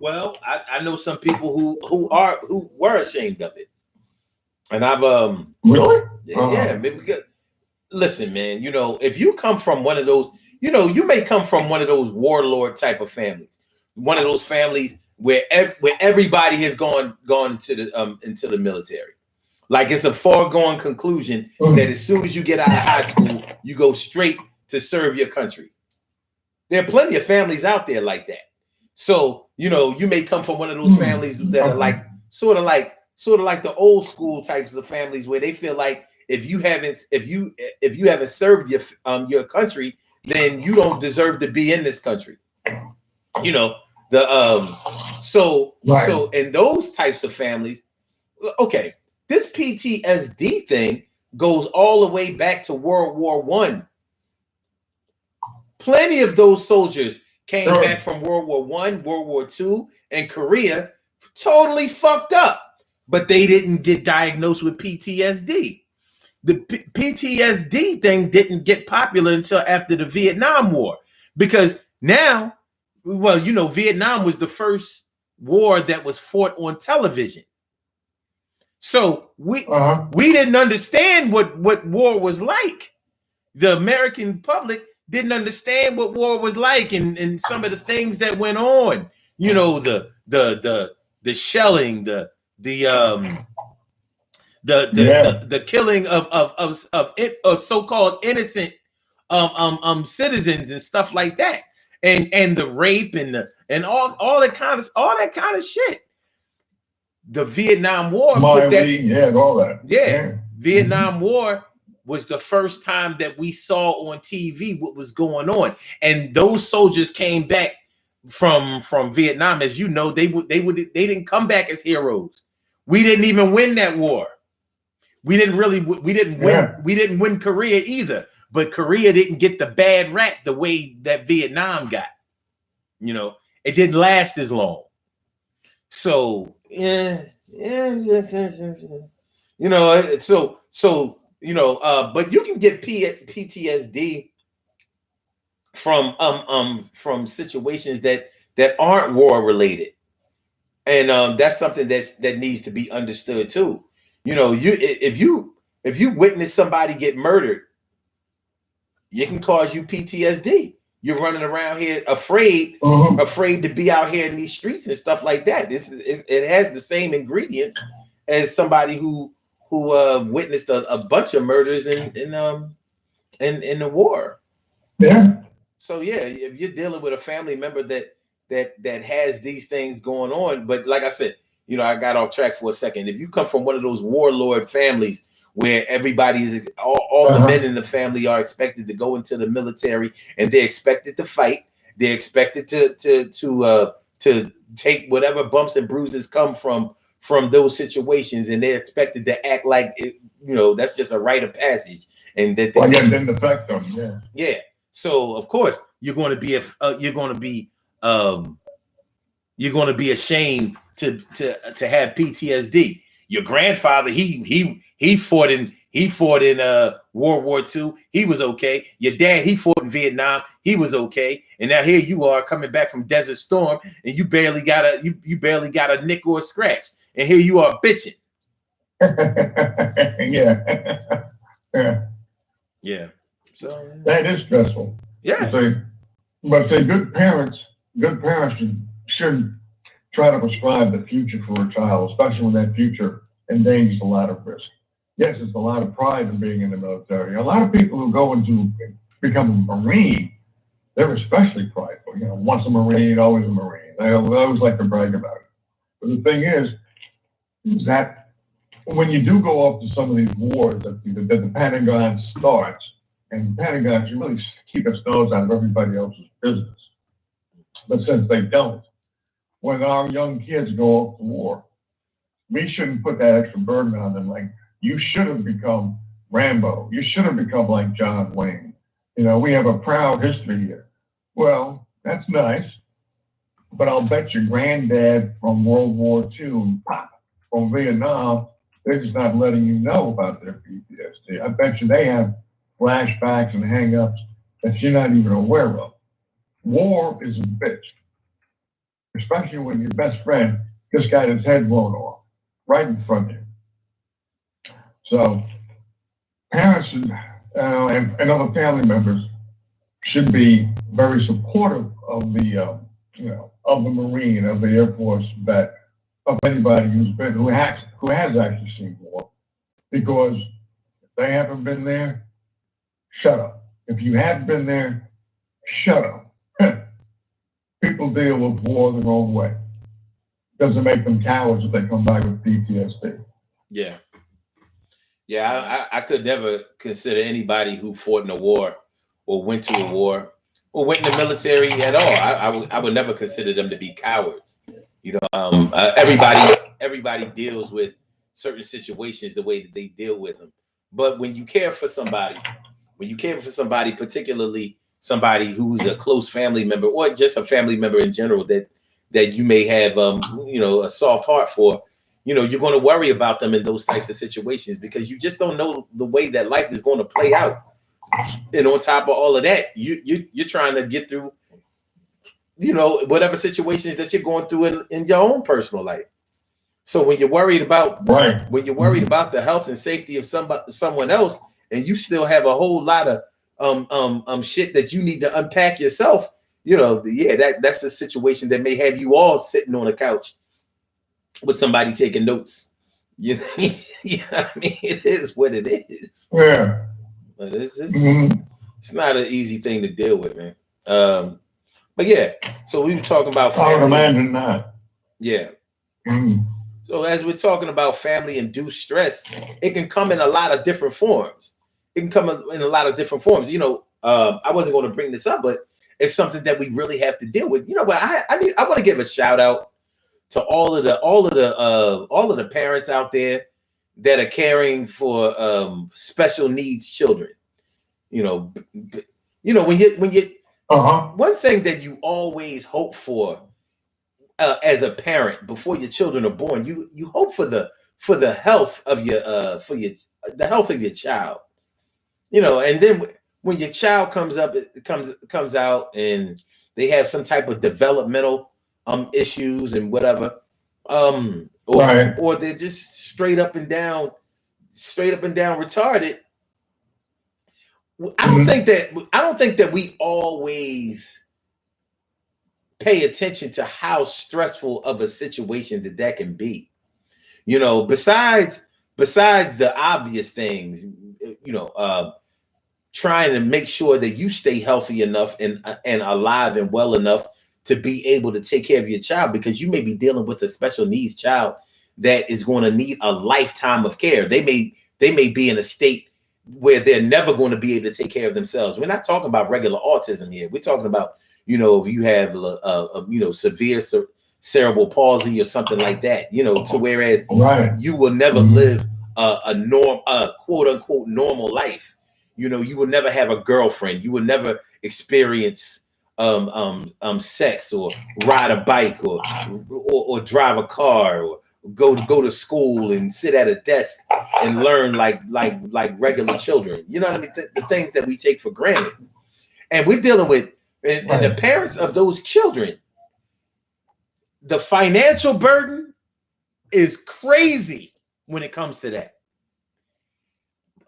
[SPEAKER 1] Well, I know some people who were ashamed of it, and I've
[SPEAKER 2] really
[SPEAKER 1] because listen, man, if you come from one of those, you may come from one of those warlord type of families, one of those families where everybody has gone into the military. Like it's a foregone conclusion that as soon as you get out of high school, you go straight to serve your country. There are plenty of families out there like that. So, you may come from one of those families that are like sort of like the old school types of families where they feel like if you haven't served your country, then you don't deserve to be in this country. So in those types of families, okay, this PTSD thing goes all the way back to World War I. Plenty of those soldiers came back from World War I, World War II, and Korea totally fucked up, but they didn't get diagnosed with PTSD. The PTSD thing didn't get popular until after the Vietnam War, because now, Vietnam was the first war that was fought on television. So we didn't understand what war was like. The American public didn't understand what war was like, and some of the things that went on. The shelling, the killing of so-called innocent citizens and stuff like that, and the rape and all that kind of shit. The Vietnam War
[SPEAKER 2] all that.
[SPEAKER 1] Vietnam War was the first time that we saw on TV what was going on, and those soldiers came back from Vietnam. As you know, they didn't come back as heroes. We didn't even win that war. We didn't win Korea either, but Korea didn't get the bad rap the way that Vietnam got. It didn't last as long. So but you can get PTSD from situations that aren't war related, and that's something that needs to be understood too. If you witness somebody get murdered, it can cause you PTSD. You're running around here afraid to be out here in these streets and stuff like that. It has the same ingredients as somebody who witnessed a bunch of murders in the war.
[SPEAKER 2] Yeah.
[SPEAKER 1] So if you're dealing with a family member that has these things going on, but like I said, I got off track for a second. If you come from one of those warlord families where everybody is all the men in the family are expected to go into the military and they're expected to fight, they're expected to take whatever bumps and bruises come from those situations, and they're expected to act like that's just a rite of passage, and that they
[SPEAKER 2] didn't affect them.
[SPEAKER 1] Yeah. So of course you're going to be ashamed to have PTSD. Your grandfather, he fought in He fought in World War II. He was okay. Your dad, he fought in Vietnam. He was okay. And now here you are coming back from Desert Storm, and you barely got a nick or a scratch. And here you are bitching. Yeah. So
[SPEAKER 2] that is stressful.
[SPEAKER 1] Yeah.
[SPEAKER 2] But good parents should try to prescribe the future for a child, especially when that future endangers a lot of risk. Yes, there's a lot of pride in being in the military. A lot of people who go into become a Marine, they're especially prideful. Once a Marine, always a Marine. They always like to brag about it. But the thing is that when you do go off to some of these wars that the Pentagon starts, and the Pentagon should really keep its nose out of everybody else's business. But since they don't, when our young kids go off to war, we shouldn't put that extra burden on them. Like, you should have become Rambo. You should have become like John Wayne. We have a proud history here. Well, that's nice, but I'll bet your granddad from World War II, from Vietnam, they're just not letting you know about their PTSD. I bet you they have flashbacks and hang-ups that you're not even aware of. War is a bitch, especially when your best friend just got his head blown off right in front of you. So parents and other family members should be very supportive of the Marine, of the Air Force vet, of anybody who has actually seen war, because if they haven't been there, shut up. If you have been there, shut up. People deal with war the wrong way. Doesn't make them cowards if they come back with PTSD.
[SPEAKER 1] Yeah. Yeah, I could never consider anybody who fought in a war or went to a war or went in the military at all. I would never consider them to be cowards. Everybody deals with certain situations the way that they deal with them. But when you care for somebody, particularly somebody who's a close family member or just a family member in general that you may have a soft heart for, you're going to worry about them in those types of situations because you just don't know the way that life is going to play out. And on top of all of that, you're trying to get through, whatever situations that you're going through in your own personal life. So when you're worried about the health and safety of someone else, and you still have a whole lot of shit that you need to unpack yourself, that's a situation that may have you all sitting on a couch with somebody taking notes. I mean, it is what it is.
[SPEAKER 2] Yeah.
[SPEAKER 1] But it's not an easy thing to deal with, man. But yeah, so we were talking about family.
[SPEAKER 2] I would imagine not.
[SPEAKER 1] Yeah. So as we're talking about family-induced stress, it can come in a lot of different forms. I wasn't going to bring this up, but it's something that we really have to deal with. But I want to give a shout out to all of the parents out there that are caring for special needs children. When you one thing that you always hope for as a parent before your children are born, you hope for the health of the health of your child. And then when your child comes out and they have some type of developmental issues and whatever, or they're just straight up and down retarded. I don't think that we always pay attention to how stressful of a situation that can be. Besides the obvious things, trying to make sure that you stay healthy enough and alive and well enough to be able to take care of your child, because you may be dealing with a special needs child that is going to need a lifetime of care. They may be in a state where they're never going to be able to take care of themselves. We're not talking about regular autism here. We're talking about, if you have severe cerebral palsy or something like that, to whereas you will never live a quote unquote normal life. You will never have a girlfriend. You will never experience sex or ride a bike or drive a car or go to school and sit at a desk and learn like regular children. You know what I mean? The things that we take for granted. And we're dealing with and the parents of those children. The financial burden is crazy when it comes to that.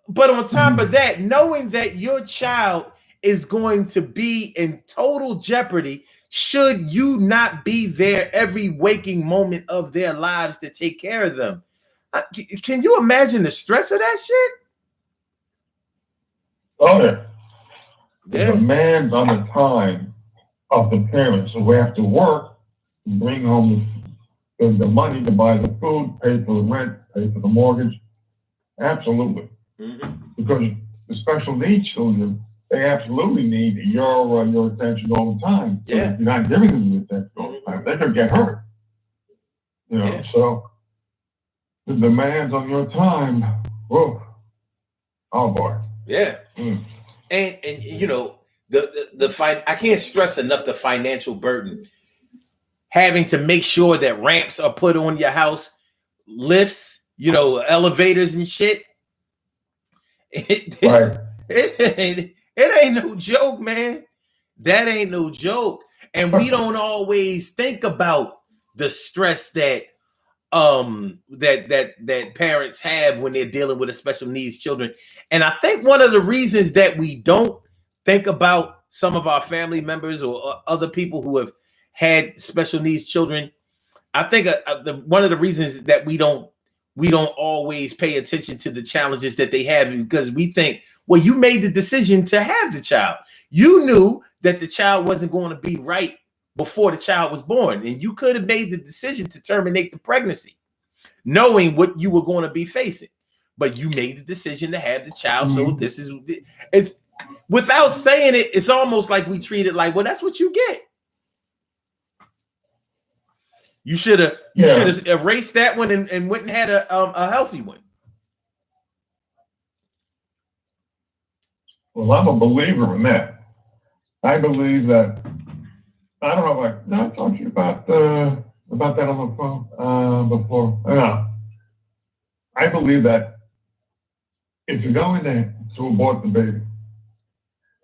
[SPEAKER 1] But on top of that, knowing that your child is going to be in total jeopardy should you not be there every waking moment of their lives to take care of them. Can you imagine the stress of that shit?
[SPEAKER 2] Oh, yeah. The demands on the time of the parents. So we have to work, bring home the money to buy the food, pay for the rent, pay for the mortgage. Absolutely. Because the special needs children, they absolutely need your attention all the time. So if you're not giving them the attention all the time, they could get hurt. You know, so the demands on your time, whoa, oh boy.
[SPEAKER 1] Yeah. And you know, I can't stress enough the financial burden. Having to make sure that ramps are put on your house, lifts, you know, elevators and shit. It ain't no joke, man. That ain't no joke. And we don't always think about the stress that that parents have when they're dealing with a special needs children. And I think one of the reasons that we don't think about some of our family members or other people who have had special needs children, I think one of the reasons that we don't always pay attention to the challenges that they have, because we think, well, you made the decision to have the child. You knew that the child wasn't going to be right before the child was born, and you could have made the decision to terminate the pregnancy, knowing what you were going to be facing. But you made the decision to have the child. So it's without saying it, it's almost like we treat it like, well, that's what you get. You should have erased that one and went and had a healthy one.
[SPEAKER 2] Well, I'm a believer in that. I believe that. I don't know if I talked to you about that on the phone before. No. I believe that if you're going to abort the baby,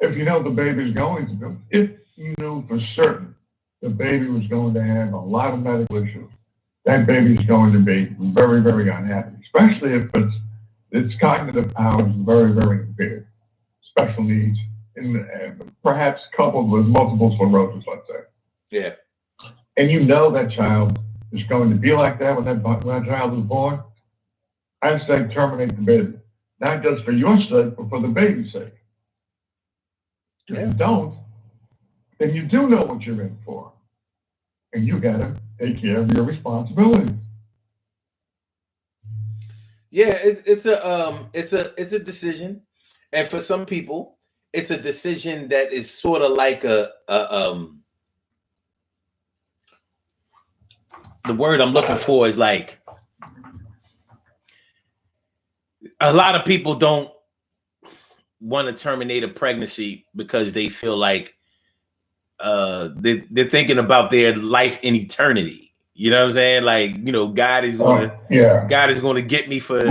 [SPEAKER 2] if you know the baby's going to go, if you knew for certain the baby was going to have a lot of medical issues, that baby's going to be very, very unhappy, especially if its cognitive power is very, very impaired, special needs, and perhaps coupled with multiple sclerosis, let's say.
[SPEAKER 1] Yeah.
[SPEAKER 2] And you know that child is going to be like that when that child is born. I say terminate the baby, not just for your sake, but for the baby's sake. If you don't, then you do know what you're in for, and you gotta take care of your responsibilities.
[SPEAKER 1] Yeah, it's a decision, and for some people, it's a decision that is sort of like the word I'm looking for is like, a lot of people don't want to terminate a pregnancy because they feel like they're thinking about their life in eternity. You know what I'm saying? Like, you know, God is going to get me for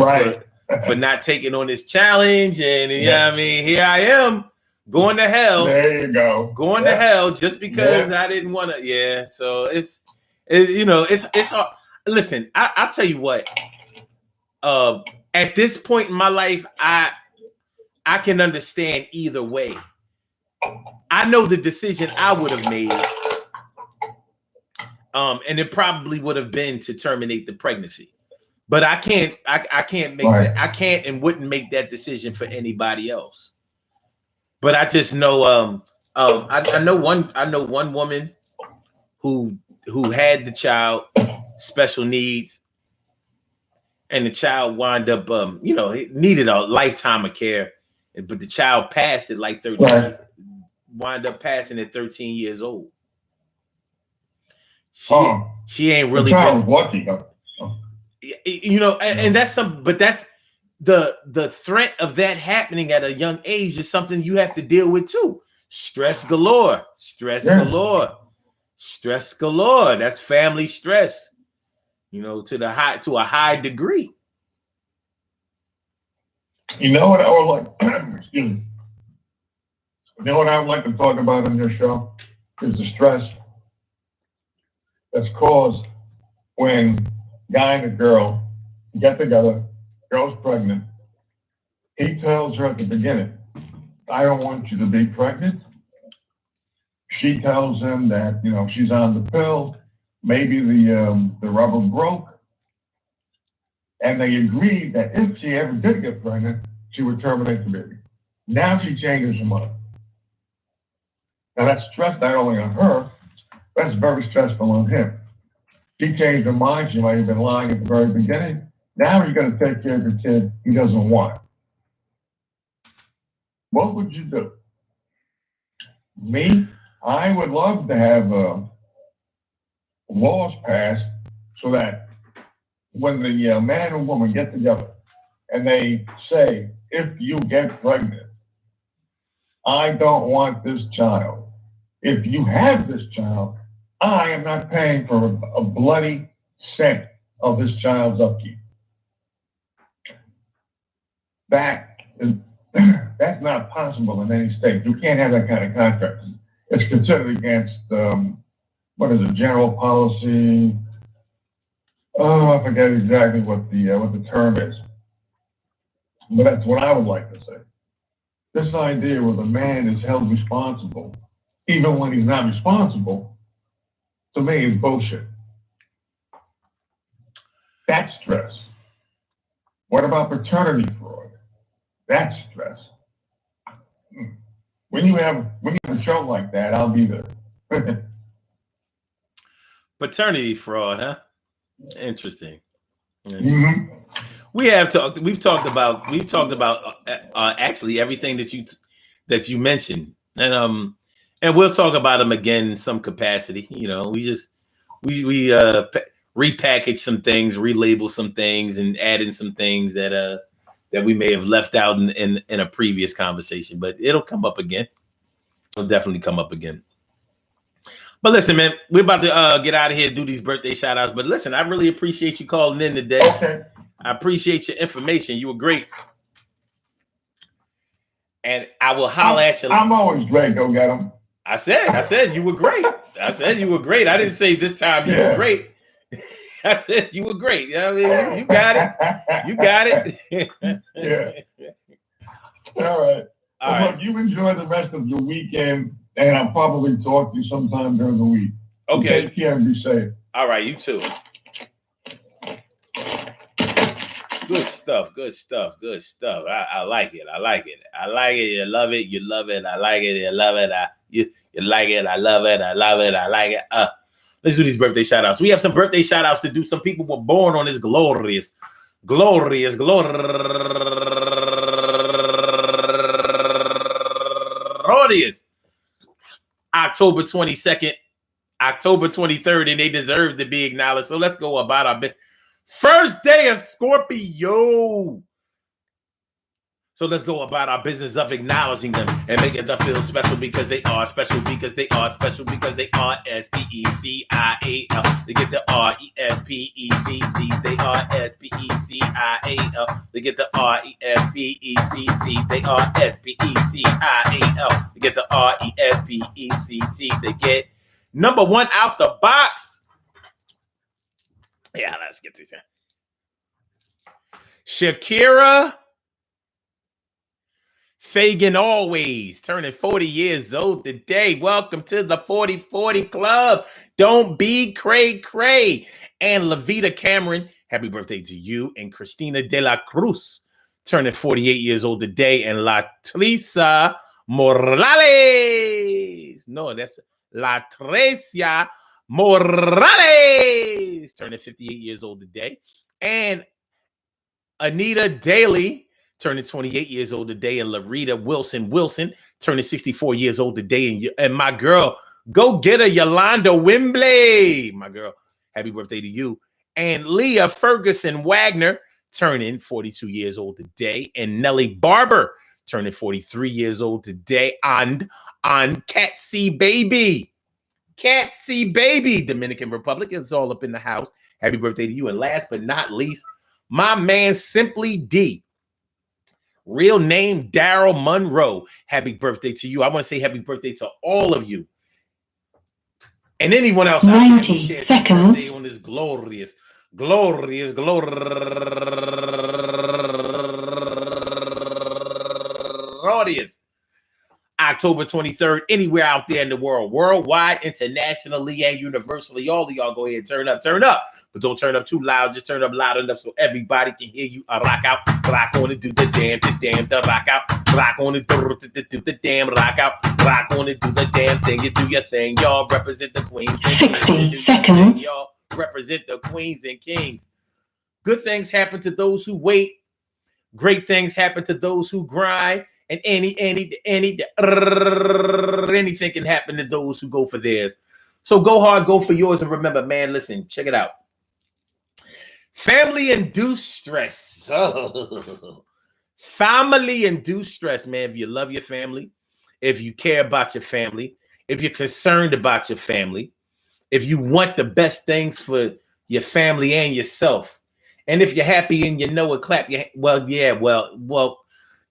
[SPEAKER 1] not taking on this challenge, and you know what I mean, here I am going to hell.
[SPEAKER 2] There you go.
[SPEAKER 1] Going to hell just because I didn't want to. Yeah, so it's hard. Listen, I'll tell you what. At this point in my life, I can understand either way. I know the decision I would have made, and it probably would have been to terminate the pregnancy. But I can't make that. I can't and wouldn't make that decision for anybody else. But I just know, I know one woman who had the child, special needs, and the child wound up, it needed a lifetime of care, but the child passed at like 13, wound up passing at 13 years old. She ain't really been
[SPEAKER 2] lucky.
[SPEAKER 1] You know, and that's but that's the threat of that happening at a young age is something you have to deal with too. Stress galore. That's family stress. to a high degree.
[SPEAKER 2] You know what I would like? Excuse me. You know what I would like to talk about on your show is the stress that's caused when guy and a girl get together, girl's pregnant. He tells her at the beginning, "I don't want you to be pregnant." She tells him that she's on the pill, maybe the rubber broke, and they agreed that if she ever did get pregnant, she would terminate the baby. Now she changes her mind. Now that's stress not only on her, that's very stressful on him. She changed her mind. She might have been lying at the very beginning. Now he's going to take care of the kid he doesn't want. What would you do? Me, I would love to have laws passed so that when the man and woman get together and they say, if you get pregnant, I don't want this child. If you have this child, I am not paying for a bloody cent of this child's upkeep. That's not possible in any state. You can't have that kind of contract. It's considered against, general policy. Oh, I forget exactly what the term is. But that's what I would like to say. This idea where the man is held responsible, even when he's not responsible, to me is bullshit. That's stress. What about paternity fraud? That's stress. When you have a show like that, I'll be there.
[SPEAKER 1] Paternity fraud, huh? Interesting.
[SPEAKER 2] Mm-hmm.
[SPEAKER 1] We've talked about actually everything that you mentioned, and we'll talk about them again in some capacity. We repackage some things, relabel some things, and add in some things that we may have left out in a previous conversation. But it'll come up again. It'll definitely come up again. But listen, man, we're about to get out of here, do these birthday shout outs. But listen, I really appreciate you calling in today.
[SPEAKER 2] Okay.
[SPEAKER 1] I appreciate your information. You were great. And I will holler at you.
[SPEAKER 2] I'm always great. Go get them.
[SPEAKER 1] I said you were great. I said you were great. I didn't say this time you were great. I said you were great. You got it. You got it.
[SPEAKER 2] Yeah. All right. Look, you enjoy the rest of your weekend, and I'll probably talk to you sometime during the week.
[SPEAKER 1] Okay.
[SPEAKER 2] Take care and be safe.
[SPEAKER 1] All right, you too. Good stuff. I like it. You love it. I like it. You love it. You like it. I love it. I like it. Let's do these birthday shout outs. We have some birthday shout outs to do. Some people were born on this glorious October 22nd, October 23rd, and they deserve to be acknowledged. So let's go about our bit. First day of Scorpio. So let's go about our business of acknowledging them and making them feel special because they are special, because they are special, because they are S-P-E-C-I-A-L. They get the R-E-S-P-E-C-T. They are S-P-E-C-I-A-L. They get the R-E-S-P-E-C-T. They are S-P-E-C-I-A-L. They get the R-E-S-P-E-C-T. They get number one out the box. Yeah, let's get this in. Shakira Fagan Always turning 40 years old today. Welcome to the 40-40 Club. Don't be cray-cray. And Levita Cameron, happy birthday to you. And Christina De La Cruz turning 48 years old today. And Latricia Morales. No, that's Latricia Morales turning 58 years old today. And Anita Daly turning 28 years old today, and Larita Wilson turning 64 years old today, and my girl, go get her, Yolanda Wembley, my girl, happy birthday to you. And Leah Ferguson Wagner turning 42 years old today, and Nellie Barber turning 43 years old today, and on Catsy Baby, Dominican Republic is all up in the house. Happy birthday to you. And last but not least, my man Simply D. Real name Daryl Monroe. Happy birthday to you. I want to say happy birthday to all of you. And anyone else out there who shares his birthday on this glorious October 23rd, anywhere out there in the world, worldwide, internationally, and universally. All of y'all go ahead and turn up. But don't turn up too loud. Just turn up loud enough so everybody can hear you. Rock out, rock on it, do the damn, the rock out, rock on it, do the damn, rock out, rock on it, do the damn thing. You do your thing, y'all represent the queens and kings. Y'all represent the queens and kings. Good things happen to those who wait. Great things happen to those who grind. And anything can happen to those who go for theirs. So go hard, go for yours. And remember, man, listen, check it out. Family-induced stress. Oh. Family-induced stress, man. If you love your family, if you care about your family, if you're concerned about your family, if you want the best things for your family and yourself, and if you're happy and you know it, clap your hands. Well,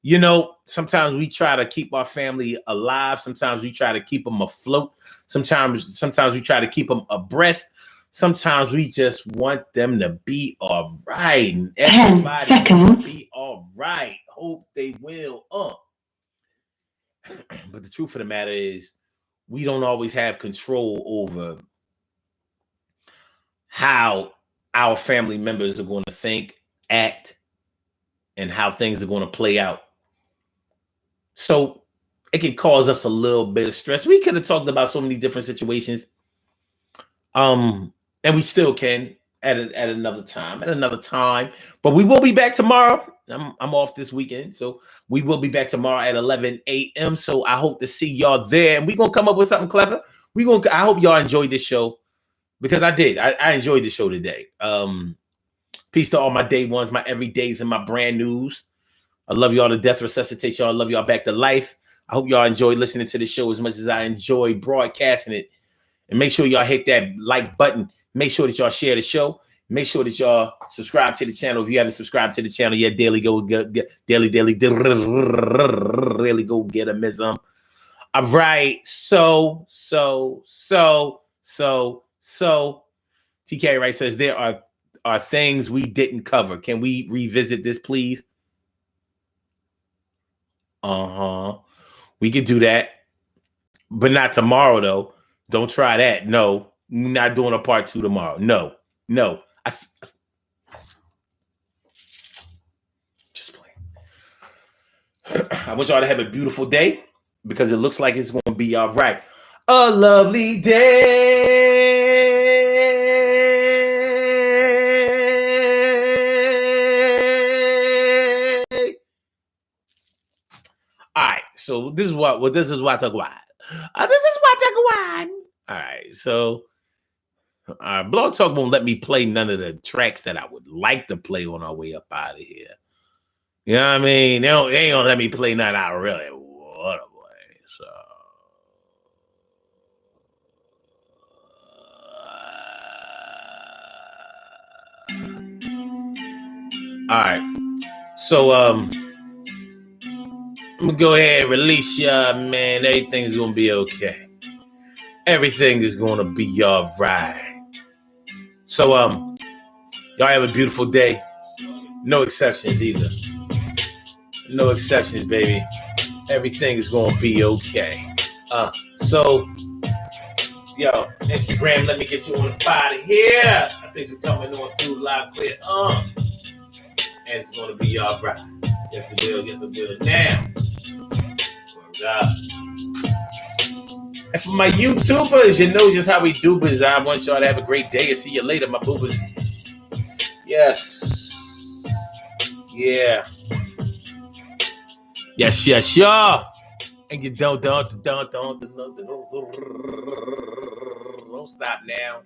[SPEAKER 1] you know, sometimes we try to keep our family alive. Sometimes we try to keep them afloat. Sometimes we try to keep them abreast. Sometimes we just want them to be all right. And everybody will be all right. Hope they will. But the truth of the matter is, we don't always have control over how our family members are going to think, act, and how things are going to play out. So it can cause us a little bit of stress. We could have talked about so many different situations. And we still can at another time. But we will be back tomorrow. I'm off this weekend. So we will be back tomorrow at 11 a.m. So I hope to see y'all there. And we're going to come up with something clever. I hope y'all enjoyed this show, because I did. I enjoyed the show today. Peace to all my day ones, my everydays, and my brand news. I love y'all to death. Resuscitate y'all. I love y'all back to life. I hope y'all enjoy listening to the show as much as I enjoy broadcasting it. And make sure y'all hit that like button. Make sure that y'all share the show. Make sure that y'all subscribe to the channel. If you haven't subscribed to the channel yet, daily go get a mism. All right. So. TK Wright says there are things we didn't cover. Can we revisit this, please? We could do that, but not tomorrow, though. Don't try that. No, not doing a part 2 tomorrow. No. Just playing. I want y'all to have a beautiful day, because it looks like it's going to be all right. A lovely day. All right, so this is what I talk about. All right, so Blog Talk won't let me play none of the tracks that I would like to play on our way up out of here. You know what I mean? They ain't gonna let me play none I really want to play. So all right, so I'm gonna go ahead and release y'all, man. Everything's gonna be okay. Everything is gonna be all right. So y'all have a beautiful day. No exceptions either. No exceptions, baby. Everything is gonna be okay. So yo, Instagram, let me get you on the body here. I think we're coming on through loud, clear. And it's gonna be all right. Yes, it will. Yes, it will. Now. And for my YouTubers, you know just how we do, but I want y'all to have a great day and see you later, my boobers. Yes. Yeah. Yes, y'all. And you don't stop now.